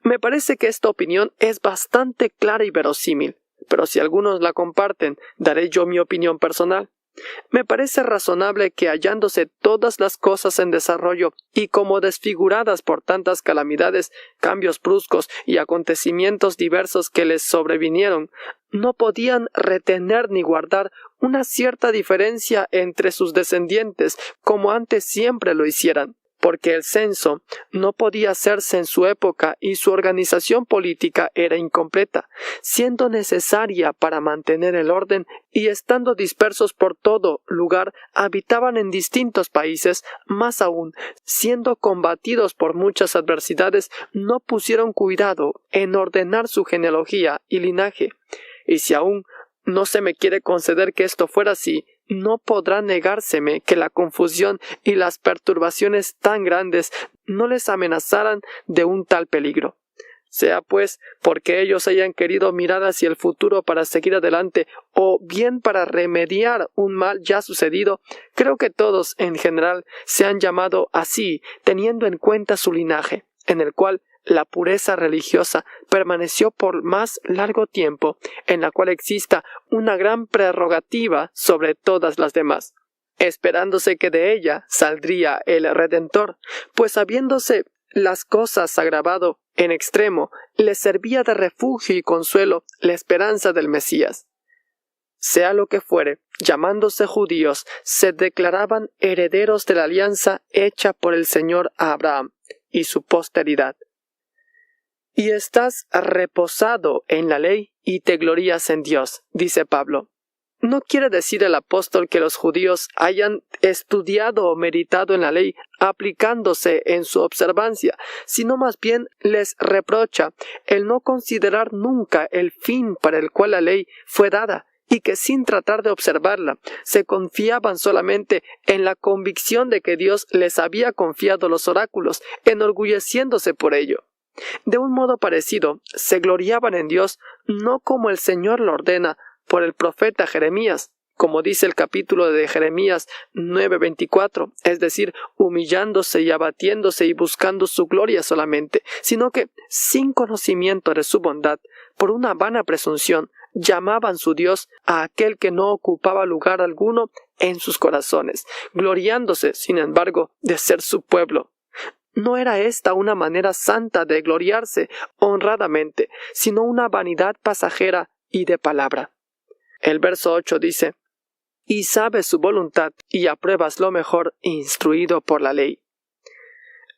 Me parece que esta opinión es bastante clara y verosímil, pero si algunos la comparten, daré yo mi opinión personal. Me parece razonable que hallándose todas las cosas en desarrollo y como desfiguradas por tantas calamidades, cambios bruscos y acontecimientos diversos que les sobrevinieron, no podían retener ni guardar una cierta diferencia entre sus descendientes como antes siempre lo hicieran, porque el censo no podía hacerse en su época y su organización política era incompleta, siendo necesaria para mantener el orden y estando dispersos por todo lugar, habitaban en distintos países, más aún, siendo combatidos por muchas adversidades, no pusieron cuidado en ordenar su genealogía y linaje. Y si aún no se me quiere conceder que esto fuera así, no podrá negárseme que la confusión y las perturbaciones tan grandes no les amenazaran de un tal peligro. sea pues porque ellos hayan querido mirar hacia el futuro para seguir adelante o bien para remediar un mal ya sucedido, creo que todos en general se han llamado así teniendo en cuenta su linaje, en el cual la pureza religiosa permaneció por más largo tiempo, en la cual exista una gran prerrogativa sobre todas las demás, esperándose que de ella saldría el Redentor, pues habiéndose las cosas agravado en extremo, les servía de refugio y consuelo la esperanza del Mesías. Sea lo que fuere, llamándose judíos, se declaraban herederos de la alianza hecha por el Señor a Abraham y su posteridad. Y estás reposado en la ley y te glorías en Dios, dice Pablo. No quiere decir el apóstol que los judíos hayan estudiado o meditado en la ley aplicándose en su observancia, sino más bien les reprocha el no considerar nunca el fin para el cual la ley fue dada, y que sin tratar de observarla, se confiaban solamente en la convicción de que Dios les había confiado los oráculos, enorgulleciéndose por ello. De un modo parecido, se gloriaban en Dios no como el Señor lo ordena por el profeta Jeremías, como dice el capítulo de Jeremías 9:24, es decir, humillándose y abatiéndose y buscando su gloria solamente, sino que, sin conocimiento de su bondad, por una vana presunción, llamaban su Dios a aquel que no ocupaba lugar alguno en sus corazones, gloriándose, sin embargo, de ser su pueblo. No era esta una manera santa de gloriarse honradamente, sino una vanidad pasajera y de palabra. El verso 8 dice: «Y sabes su voluntad y apruebas lo mejor instruido por la ley».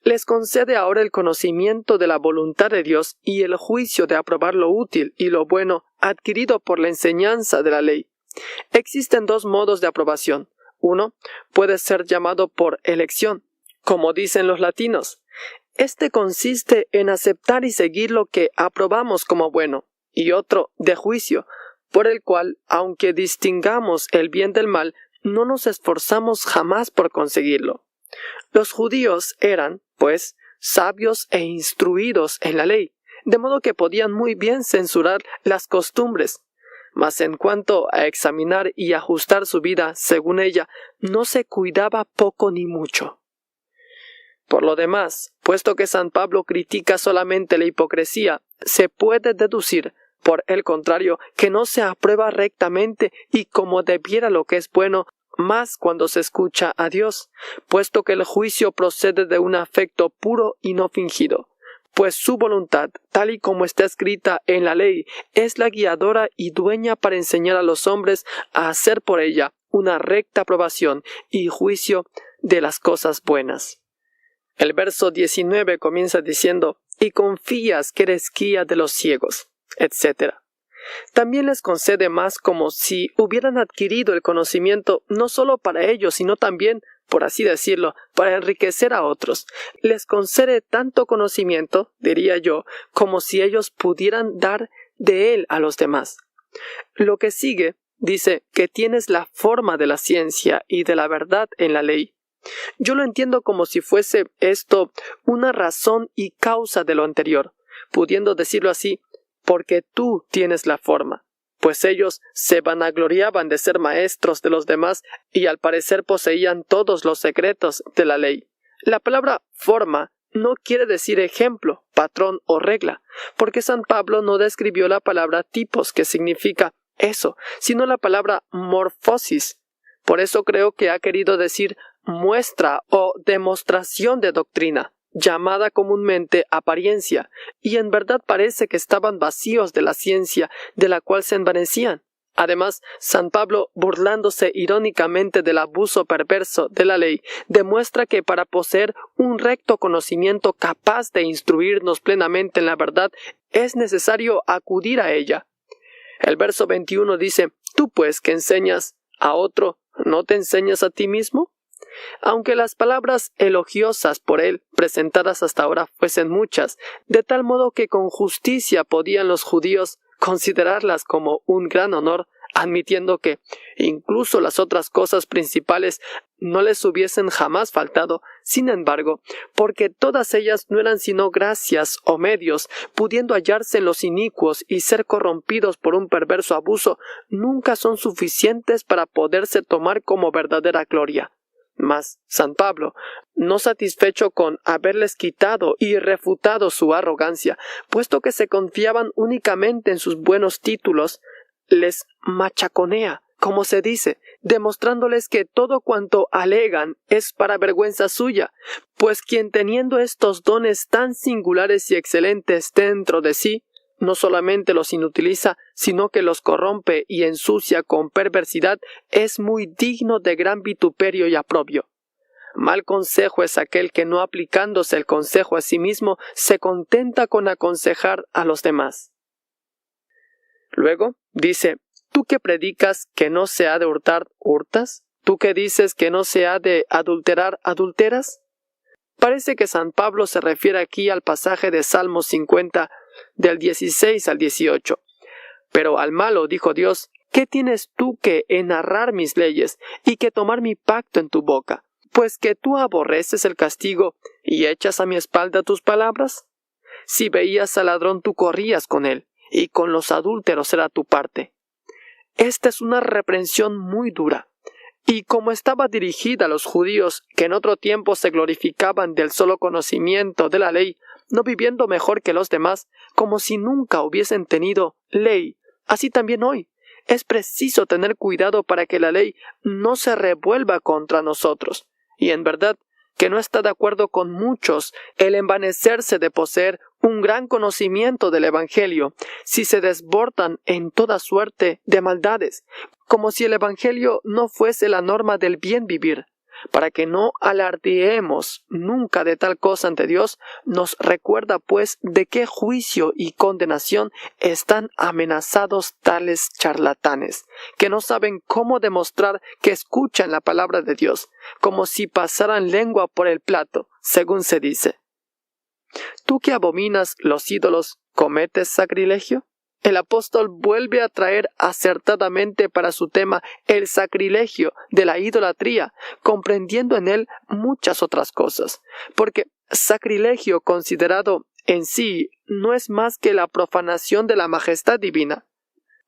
Les concede ahora el conocimiento de la voluntad de Dios y el juicio de aprobar lo útil y lo bueno adquirido por la enseñanza de la ley. Existen dos modos de aprobación. Uno puede ser llamado por elección, como dicen los latinos. Este consiste en aceptar y seguir lo que aprobamos como bueno, y otro de juicio, por el cual, aunque distingamos el bien del mal, no nos esforzamos jamás por conseguirlo. Los judíos eran, pues, sabios e instruidos en la ley, de modo que podían muy bien censurar las costumbres, mas en cuanto a examinar y ajustar su vida según ella, no se cuidaba poco ni mucho. Por lo demás, puesto que San Pablo critica solamente la hipocresía, se puede deducir, por el contrario, que no se aprueba rectamente y como debiera lo que es bueno, más cuando se escucha a Dios, puesto que el juicio procede de un afecto puro y no fingido, pues su voluntad, tal y como está escrita en la ley, es la guiadora y dueña para enseñar a los hombres a hacer por ella una recta aprobación y juicio de las cosas buenas. El verso 19 comienza diciendo: «Y confías que eres guía de los ciegos», etc. También les concede más como si hubieran adquirido el conocimiento no solo para ellos, sino también, por así decirlo, para enriquecer a otros. Les concede tanto conocimiento, diría yo, como si ellos pudieran dar de él a los demás. Lo que sigue dice que tienes la forma de la ciencia y de la verdad en la ley. Yo lo entiendo como si fuese esto una razón y causa de lo anterior, pudiendo decirlo así, porque tú tienes la forma, pues ellos se vanagloriaban de ser maestros de los demás y al parecer poseían todos los secretos de la ley. La palabra forma no quiere decir ejemplo, patrón o regla, porque San Pablo no describió la palabra tipos, que significa eso, sino la palabra morfosis. Por eso creo que ha querido decir muestra o demostración de doctrina, llamada comúnmente apariencia, y en verdad parece que estaban vacíos de la ciencia de la cual se envanecían. Además, San Pablo, burlándose irónicamente del abuso perverso de la ley, demuestra que para poseer un recto conocimiento capaz de instruirnos plenamente en la verdad, es necesario acudir a ella. El verso 21 dice: «Tú pues que enseñas a otro, ¿no te enseñas a ti mismo?». Aunque las palabras elogiosas por él presentadas hasta ahora fuesen muchas, de tal modo que con justicia podían los judíos considerarlas como un gran honor, admitiendo que incluso las otras cosas principales no les hubiesen jamás faltado. Sin embargo, porque todas ellas no eran sino gracias o medios, pudiendo hallarse en los inicuos y ser corrompidos por un perverso abuso, nunca son suficientes para poderse tomar como verdadera gloria. Mas San Pablo, no satisfecho con haberles quitado y refutado su arrogancia, puesto que se confiaban únicamente en sus buenos títulos, les machaconea, como se dice, demostrándoles que todo cuanto alegan es para vergüenza suya, pues quien teniendo estos dones tan singulares y excelentes dentro de sí, no solamente los inutiliza, sino que los corrompe y ensucia con perversidad, es muy digno de gran vituperio y aprobio. Mal consejo es aquel que, no aplicándose el consejo a sí mismo, se contenta con aconsejar a los demás. Luego dice: ¿tú que predicas que no se ha de hurtar, hurtas? ¿Tú que dices que no se ha de adulterar, adulteras? Parece que San Pablo se refiere aquí al pasaje de Salmos 50, del 16 al 18. Pero al malo dijo Dios: ¿qué tienes tú que enarrar mis leyes y que tomar mi pacto en tu boca? Pues que tú aborreces el castigo y echas a mi espalda tus palabras. Si veías al ladrón tú corrías con él, y con los adúlteros era tu parte. Esta es una reprensión muy dura. Y como estaba dirigida a los judíos que en otro tiempo se glorificaban del solo conocimiento de la ley, no viviendo mejor que los demás, como si nunca hubiesen tenido ley, así también hoy es preciso tener cuidado para que la ley no se revuelva contra nosotros. Y en verdad que no está de acuerdo con muchos el envanecerse de poseer un gran conocimiento del Evangelio, si se desbordan en toda suerte de maldades, como si el Evangelio no fuese la norma del bien vivir. Para que no alardeemos nunca de tal cosa ante Dios, nos recuerda pues de qué juicio y condenación están amenazados tales charlatanes, que no saben cómo demostrar que escuchan la palabra de Dios, como si pasaran lengua por el plato, según se dice. ¿Tú que abominas los ídolos, cometes sacrilegio? El apóstol vuelve a traer acertadamente para su tema el sacrilegio de la idolatría, comprendiendo en él muchas otras cosas, porque sacrilegio considerado en sí no es más que la profanación de la majestad divina.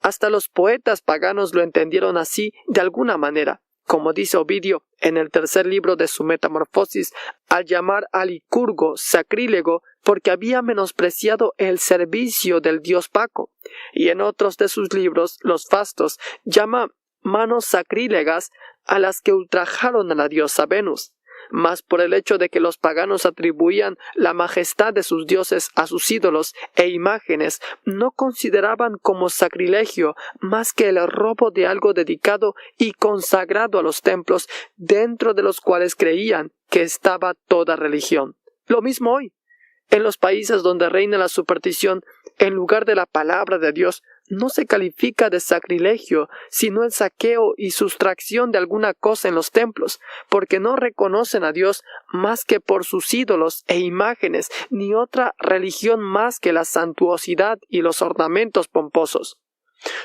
Hasta los poetas paganos lo entendieron así de alguna manera, como dice Ovidio en el tercer libro de su Metamorfosis, al llamar a Licurgo sacrílego porque había menospreciado el servicio del dios Baco, y en otros de sus libros, los Fastos, llama manos sacrílegas a las que ultrajaron a la diosa Venus. Mas por el hecho de que los paganos atribuían la majestad de sus dioses a sus ídolos e imágenes, no consideraban como sacrilegio más que el robo de algo dedicado y consagrado a los templos, dentro de los cuales creían que estaba toda religión. Lo mismo hoy. En los países donde reina la superstición, en lugar de la palabra de Dios, no se califica de sacrilegio, sino el saqueo y sustracción de alguna cosa en los templos, porque no reconocen a Dios más que por sus ídolos e imágenes, ni otra religión más que la suntuosidad y los ornamentos pomposos.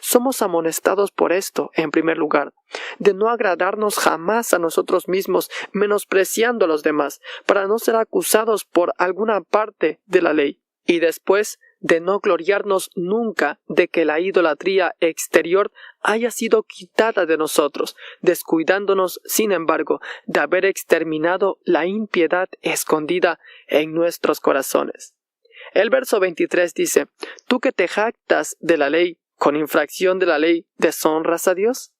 Somos amonestados por esto, en primer lugar, de no agradarnos jamás a nosotros mismos, menospreciando a los demás, para no ser acusados por alguna parte de la ley, y después de no gloriarnos nunca de que la idolatría exterior haya sido quitada de nosotros, descuidándonos, sin embargo, de haber exterminado la impiedad escondida en nuestros corazones. El verso 23 dice: «Tú que te jactas de la ley, con infracción de la ley, ¿deshonras a Dios?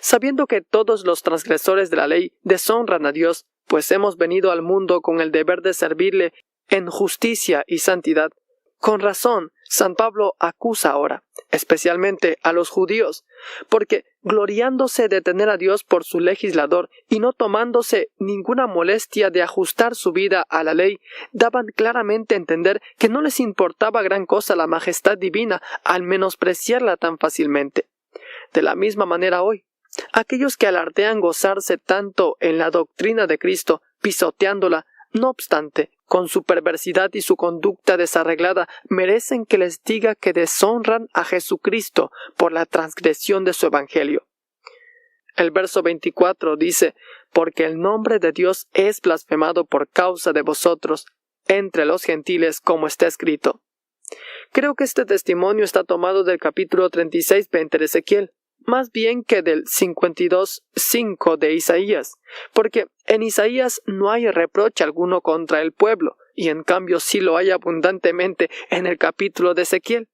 Sabiendo que todos los transgresores de la ley deshonran a Dios, pues hemos venido al mundo con el deber de servirle en justicia y santidad». Con razón, San Pablo acusa ahora, especialmente a los judíos, porque gloriándose de tener a Dios por su legislador y no tomándose ninguna molestia de ajustar su vida a la ley, daban claramente a entender que no les importaba gran cosa la majestad divina al menospreciarla tan fácilmente. De la misma manera hoy, aquellos que alardean gozarse tanto en la doctrina de Cristo, pisoteándola, No obstante, con su perversidad y su conducta desarreglada, merecen que les diga que deshonran a Jesucristo por la transgresión de su evangelio. El verso 24 dice: porque el nombre de Dios es blasfemado por causa de vosotros entre los gentiles, como está escrito. Creo que este testimonio está tomado del capítulo 36:20 de Ezequiel, más bien que del 52:5 de Isaías, porque en Isaías no hay reproche alguno contra el pueblo, y en cambio sí lo hay abundantemente en el capítulo de Ezequiel.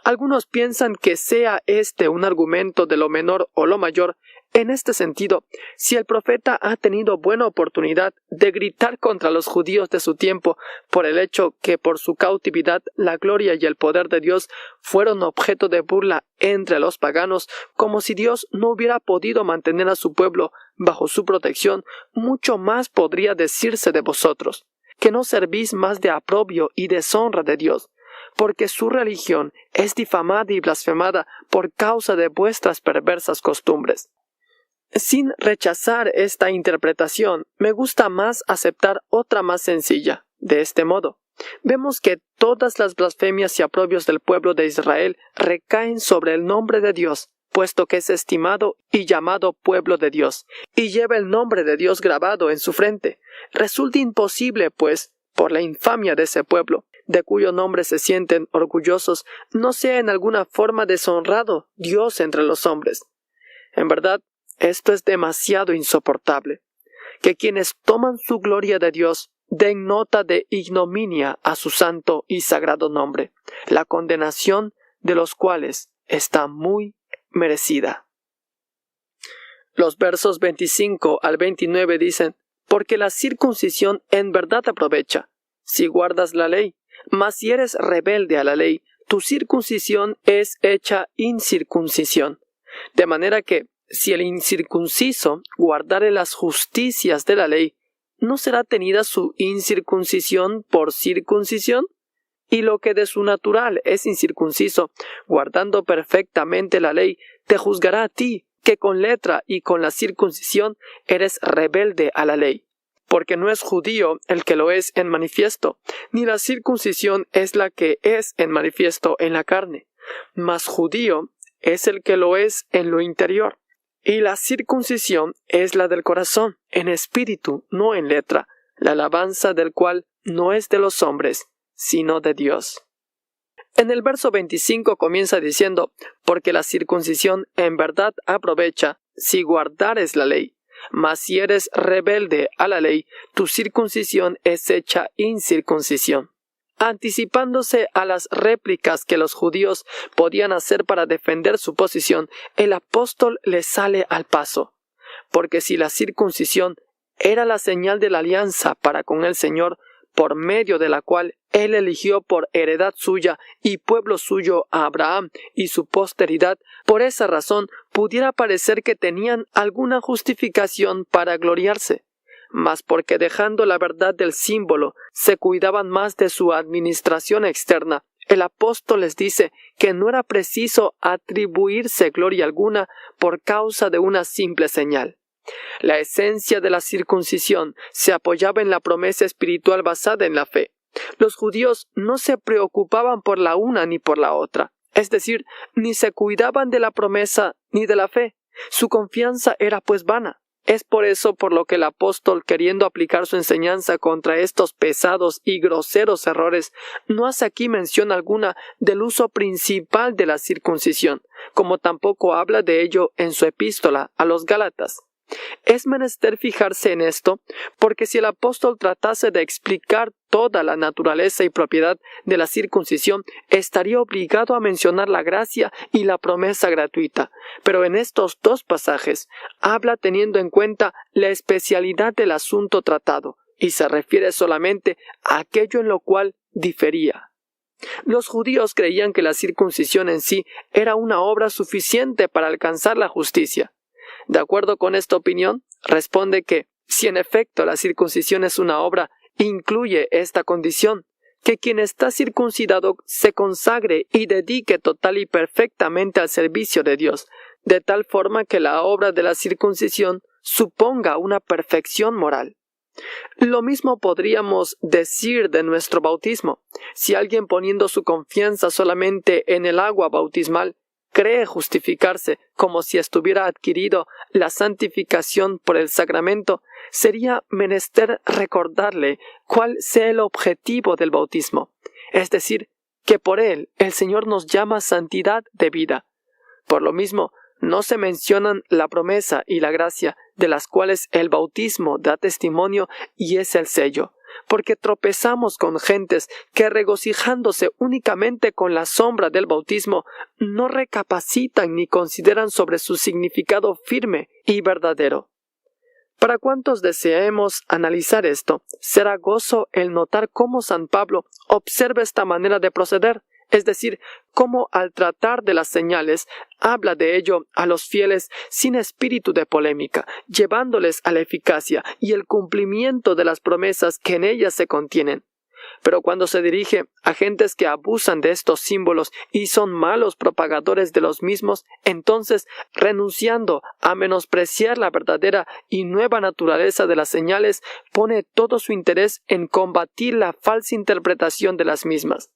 Algunos piensan que sea este un argumento de lo menor o lo mayor. En este sentido, si el profeta ha tenido buena oportunidad de gritar contra los judíos de su tiempo por el hecho que por su cautividad la gloria y el poder de Dios fueron objeto de burla entre los paganos, como si Dios no hubiera podido mantener a su pueblo bajo su protección, mucho más podría decirse de vosotros, que no servís más de aprobio y deshonra de Dios, porque su religión es difamada y blasfemada por causa de vuestras perversas costumbres. Sin rechazar esta interpretación, me gusta más aceptar otra más sencilla. De este modo, vemos que todas las blasfemias y aprobios del pueblo de Israel recaen sobre el nombre de Dios, puesto que es estimado y llamado pueblo de Dios, y lleva el nombre de Dios grabado en su frente. Resulta imposible, pues, por la infamia de ese pueblo, de cuyo nombre se sienten orgullosos, no sea en alguna forma deshonrado Dios entre los hombres. En verdad, esto es demasiado insoportable, que quienes toman su gloria de Dios den nota de ignominia a su santo y sagrado nombre, la condenación de los cuales está muy merecida. Los versos 25 al 29 dicen: porque la circuncisión en verdad aprovecha, si guardas la ley, mas si eres rebelde a la ley, tu circuncisión es hecha incircuncisión. De manera que, si el incircunciso guardare las justicias de la ley, ¿no será tenida su incircuncisión por circuncisión? Y lo que de su natural es incircunciso, guardando perfectamente la ley, te juzgará a ti, que con letra y con la circuncisión eres rebelde a la ley. Porque no es judío el que lo es en manifiesto, ni la circuncisión es la que es en manifiesto en la carne, mas judío es el que lo es en lo interior. Y la circuncisión es la del corazón, en espíritu, no en letra, la alabanza del cual no es de los hombres, sino de Dios. En el verso 25 comienza diciendo: porque la circuncisión en verdad aprovecha, si guardares la ley, mas si eres rebelde a la ley, tu circuncisión es hecha incircuncisión. Anticipándose a las réplicas que los judíos podían hacer para defender su posición, el apóstol le sale al paso. Porque si la circuncisión era la señal de la alianza para con el Señor, por medio de la cual Él eligió por heredad suya y pueblo suyo a Abraham y su posteridad, por esa razón pudiera parecer que tenían alguna justificación para gloriarse. Mas porque dejando la verdad del símbolo, se cuidaban más de su administración externa, el apóstol les dice que no era preciso atribuirse gloria alguna por causa de una simple señal. La esencia de la circuncisión se apoyaba en la promesa espiritual basada en la fe. Los judíos no se preocupaban por la una ni por la otra, es decir, ni se cuidaban de la promesa ni de la fe. Su confianza era pues vana. Es por eso por lo que el apóstol, queriendo aplicar su enseñanza contra estos pesados y groseros errores, no hace aquí mención alguna del uso principal de la circuncisión, como tampoco habla de ello en su epístola a los Gálatas. Es menester fijarse en esto, porque si el apóstol tratase de explicar toda la naturaleza y propiedad de la circuncisión, estaría obligado a mencionar la gracia y la promesa gratuita, pero en estos dos pasajes habla teniendo en cuenta la especialidad del asunto tratado, y se refiere solamente a aquello en lo cual difería. Los judíos creían que la circuncisión en sí era una obra suficiente para alcanzar la justicia. De acuerdo con esta opinión, responde que, si en efecto la circuncisión es una obra, incluye esta condición, que quien está circuncidado se consagre y dedique total y perfectamente al servicio de Dios, de tal forma que la obra de la circuncisión suponga una perfección moral. Lo mismo podríamos decir de nuestro bautismo. Si alguien poniendo su confianza solamente en el agua bautismal cree justificarse como si estuviera adquirido la santificación por el sacramento, sería menester recordarle cuál sea el objetivo del bautismo, es decir, que por él el Señor nos llama santidad de vida. Por lo mismo, no se mencionan la promesa y la gracia, de las cuales el bautismo da testimonio y es el sello, porque tropezamos con gentes que, regocijándose únicamente con la sombra del bautismo, no recapacitan ni consideran sobre su significado firme y verdadero. Para cuantos deseemos analizar esto, será gozo el notar cómo San Pablo observa esta manera de proceder, es decir, cómo al tratar de las señales habla de ello a los fieles sin espíritu de polémica, llevándoles a la eficacia y el cumplimiento de las promesas que en ellas se contienen. Pero cuando se dirige a gentes que abusan de estos símbolos y son malos propagadores de los mismos, entonces, renunciando a menospreciar la verdadera y nueva naturaleza de las señales, pone todo su interés en combatir la falsa interpretación de las mismas.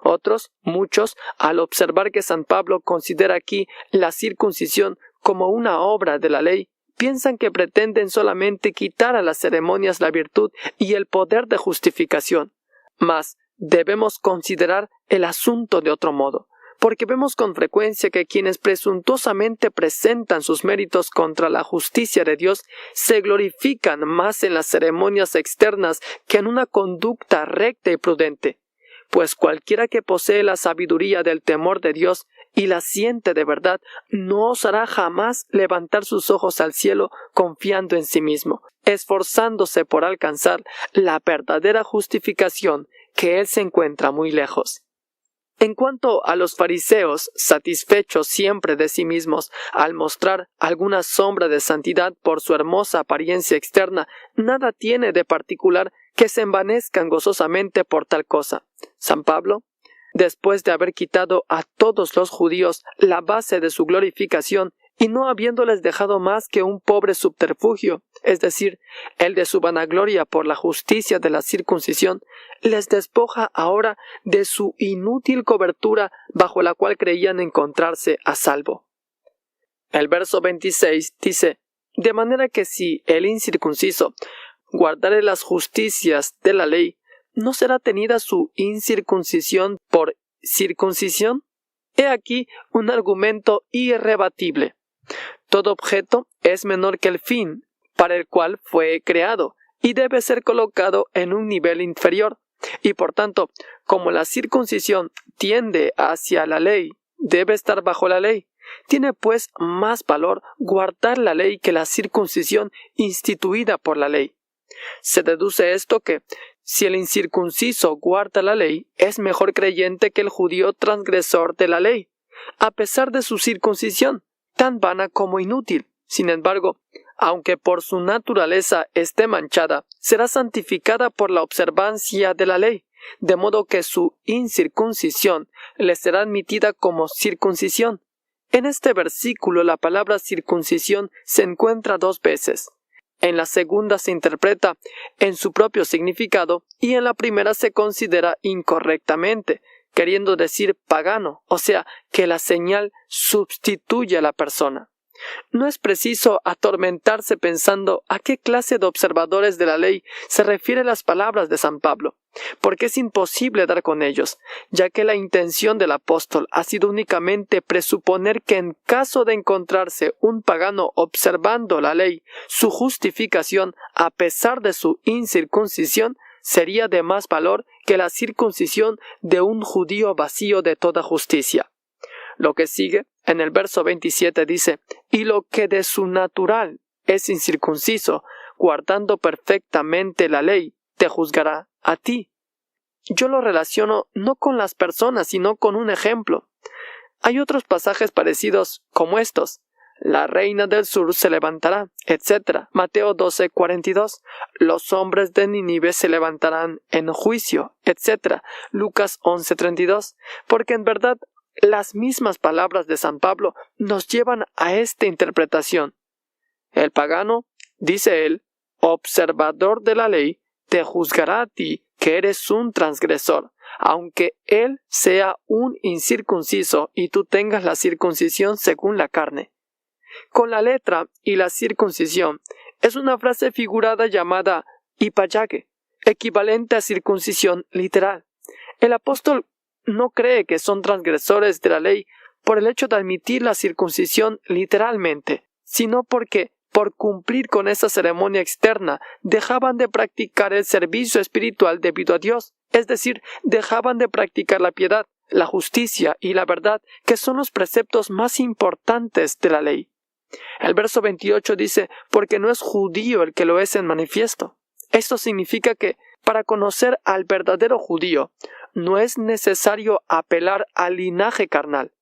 Otros, muchos, al observar que San Pablo considera aquí la circuncisión como una obra de la ley, piensan que pretenden solamente quitar a las ceremonias la virtud y el poder de justificación. Mas debemos considerar el asunto de otro modo, porque vemos con frecuencia que quienes presuntuosamente presentan sus méritos contra la justicia de Dios se glorifican más en las ceremonias externas que en una conducta recta y prudente. Pues cualquiera que posee la sabiduría del temor de Dios y la siente de verdad, no osará jamás levantar sus ojos al cielo confiando en sí mismo, esforzándose por alcanzar la verdadera justificación que él se encuentra muy lejos. En cuanto a los fariseos, satisfechos siempre de sí mismos, al mostrar alguna sombra de santidad por su hermosa apariencia externa, nada tiene de particular que se envanezcan gozosamente por tal cosa. San Pablo, después de haber quitado a todos los judíos la base de su glorificación y no habiéndoles dejado más que un pobre subterfugio, es decir, el de su vanagloria por la justicia de la circuncisión, les despoja ahora de su inútil cobertura bajo la cual creían encontrarse a salvo. El verso 26 dice: de manera que si el incircunciso guardare las justicias de la ley, ¿no será tenida su incircuncisión por circuncisión? He aquí un argumento irrebatible. Todo objeto es menor que el fin para el cual fue creado y debe ser colocado en un nivel inferior. Y por tanto, como la circuncisión tiende hacia la ley, debe estar bajo la ley. Tiene pues más valor guardar la ley que la circuncisión instituida por la ley. Se deduce esto que, si el incircunciso guarda la ley, es mejor creyente que el judío transgresor de la ley, a pesar de su circuncisión, tan vana como inútil. Sin embargo, aunque por su naturaleza esté manchada, será santificada por la observancia de la ley, de modo que su incircuncisión le será admitida como circuncisión. En este versículo la palabra circuncisión se encuentra 2 veces. En la segunda se interpreta en su propio significado y en la primera se considera incorrectamente, queriendo decir pagano, o sea, que la señal sustituye a la persona. No es preciso atormentarse pensando a qué clase de observadores de la ley se refieren las palabras de San Pablo, porque es imposible dar con ellos, ya que la intención del apóstol ha sido únicamente presuponer que en caso de encontrarse un pagano observando la ley, su justificación, a pesar de su incircuncisión, sería de más valor que la circuncisión de un judío vacío de toda justicia. Lo que sigue, en el verso 27 dice: y lo que de su natural es incircunciso, guardando perfectamente la ley, te juzgará a ti. Yo lo relaciono no con las personas, sino con un ejemplo. Hay otros pasajes parecidos como estos: la reina del sur se levantará, etc. Mateo 12:42. Los hombres de Nínive se levantarán en juicio, etc. Lucas 11:32. Porque en verdad las mismas palabras de San Pablo nos llevan a esta interpretación. El pagano, dice él, observador de la ley, te juzgará a ti que eres un transgresor, aunque él sea un incircunciso y tú tengas la circuncisión según la carne. Con la letra y la circuncisión es una frase figurada llamada hipayage, equivalente a circuncisión literal. El apóstol no cree que son transgresores de la ley por el hecho de admitir la circuncisión literalmente, sino porque por cumplir con esa ceremonia externa dejaban de practicar el servicio espiritual debido a Dios, es decir, dejaban de practicar la piedad, la justicia y la verdad, que son los preceptos más importantes de la ley. El verso 28 dice, porque no es judío el que lo es en manifiesto. Esto significa que para conocer al verdadero judío no es necesario apelar al linaje carnal,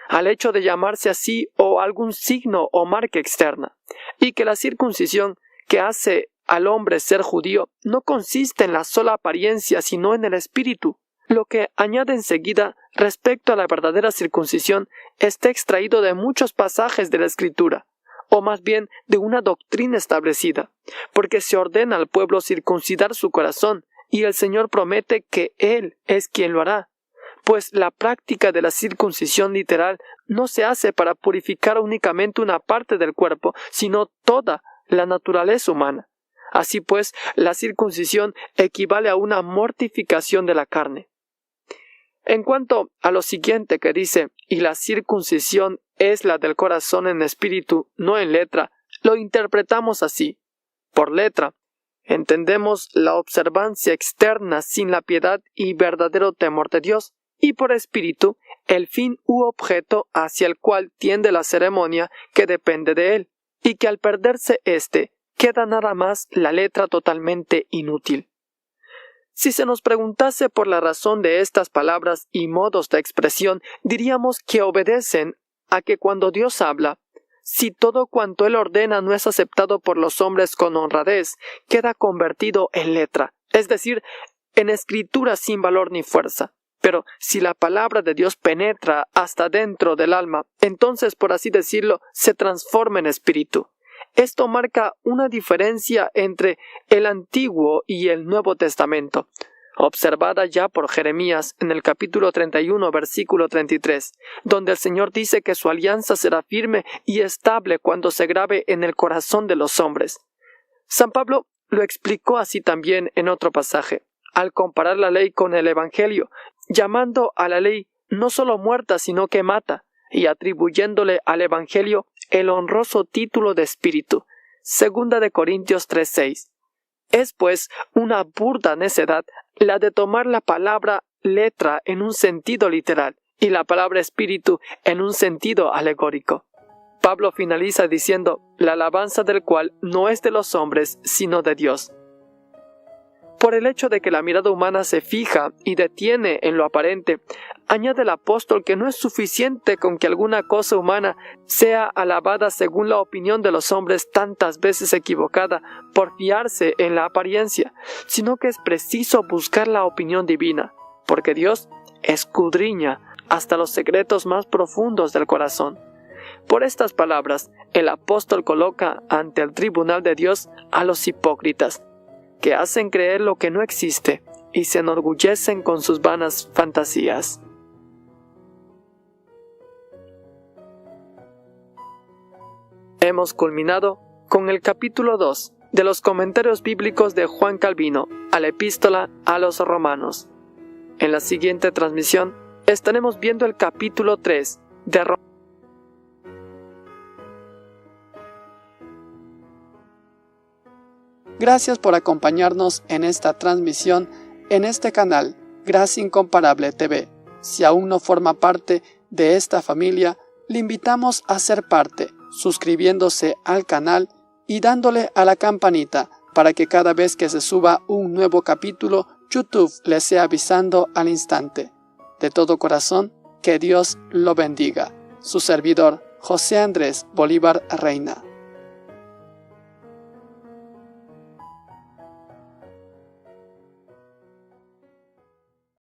al hecho de llamarse así o algún signo o marca externa, y que la circuncisión que hace al hombre ser judío no consiste en la sola apariencia sino en el espíritu. Lo que añade enseguida respecto a la verdadera circuncisión está extraído de muchos pasajes de la Escritura, o más bien de una doctrina establecida, porque se ordena al pueblo circuncidar su corazón, y el Señor promete que Él es quien lo hará, pues la práctica de la circuncisión literal no se hace para purificar únicamente una parte del cuerpo, sino toda la naturaleza humana. Así pues, la circuncisión equivale a una mortificación de la carne. En cuanto a lo siguiente que dice, y la circuncisión es la del corazón en espíritu, no en letra, lo interpretamos así. Por letra, entendemos la observancia externa sin la piedad y verdadero temor de Dios, y por espíritu, el fin u objeto hacia el cual tiende la ceremonia que depende de él, y que al perderse éste, queda nada más la letra totalmente inútil. Si se nos preguntase por la razón de estas palabras y modos de expresión, diríamos que obedecen a que cuando Dios habla, si todo cuanto Él ordena no es aceptado por los hombres con honradez, queda convertido en letra, es decir, en escritura sin valor ni fuerza. Pero si la palabra de Dios penetra hasta dentro del alma, entonces, por así decirlo, se transforma en espíritu. Esto marca una diferencia entre el Antiguo y el Nuevo Testamento, observada ya por Jeremías en el capítulo 31, versículo 33, donde el Señor dice que su alianza será firme y estable cuando se grabe en el corazón de los hombres. San Pablo lo explicó así también en otro pasaje, al comparar la ley con el Evangelio, llamando a la ley no solo muerta, sino que mata, y atribuyéndole al Evangelio el honroso título de Espíritu. 2 de Corintios 3:6. Es pues una burda necedad la de tomar la palabra letra en un sentido literal y la palabra espíritu en un sentido alegórico. Pablo finaliza diciendo, la alabanza del cual no es de los hombres, sino de Dios. Por el hecho de que la mirada humana se fija y detiene en lo aparente, añade el apóstol que no es suficiente con que alguna cosa humana sea alabada según la opinión de los hombres tantas veces equivocada por fiarse en la apariencia, sino que es preciso buscar la opinión divina, porque Dios escudriña hasta los secretos más profundos del corazón. Por estas palabras, el apóstol coloca ante el tribunal de Dios a los hipócritas, que hacen creer lo que no existe y se enorgullecen con sus vanas fantasías. Hemos culminado con el capítulo 2 de los comentarios bíblicos de Juan Calvino a la epístola a los romanos. En la siguiente transmisión estaremos viendo el capítulo 3 de Romanos. Gracias por acompañarnos en esta transmisión en este canal Gracia Incomparable TV. Si aún no forma parte de esta familia, le invitamos a ser parte, suscribiéndose al canal y dándole a la campanita para que cada vez que se suba un nuevo capítulo, YouTube le sea avisando al instante. De todo corazón, que Dios lo bendiga. Su servidor, José Andrés Bolívar Reina.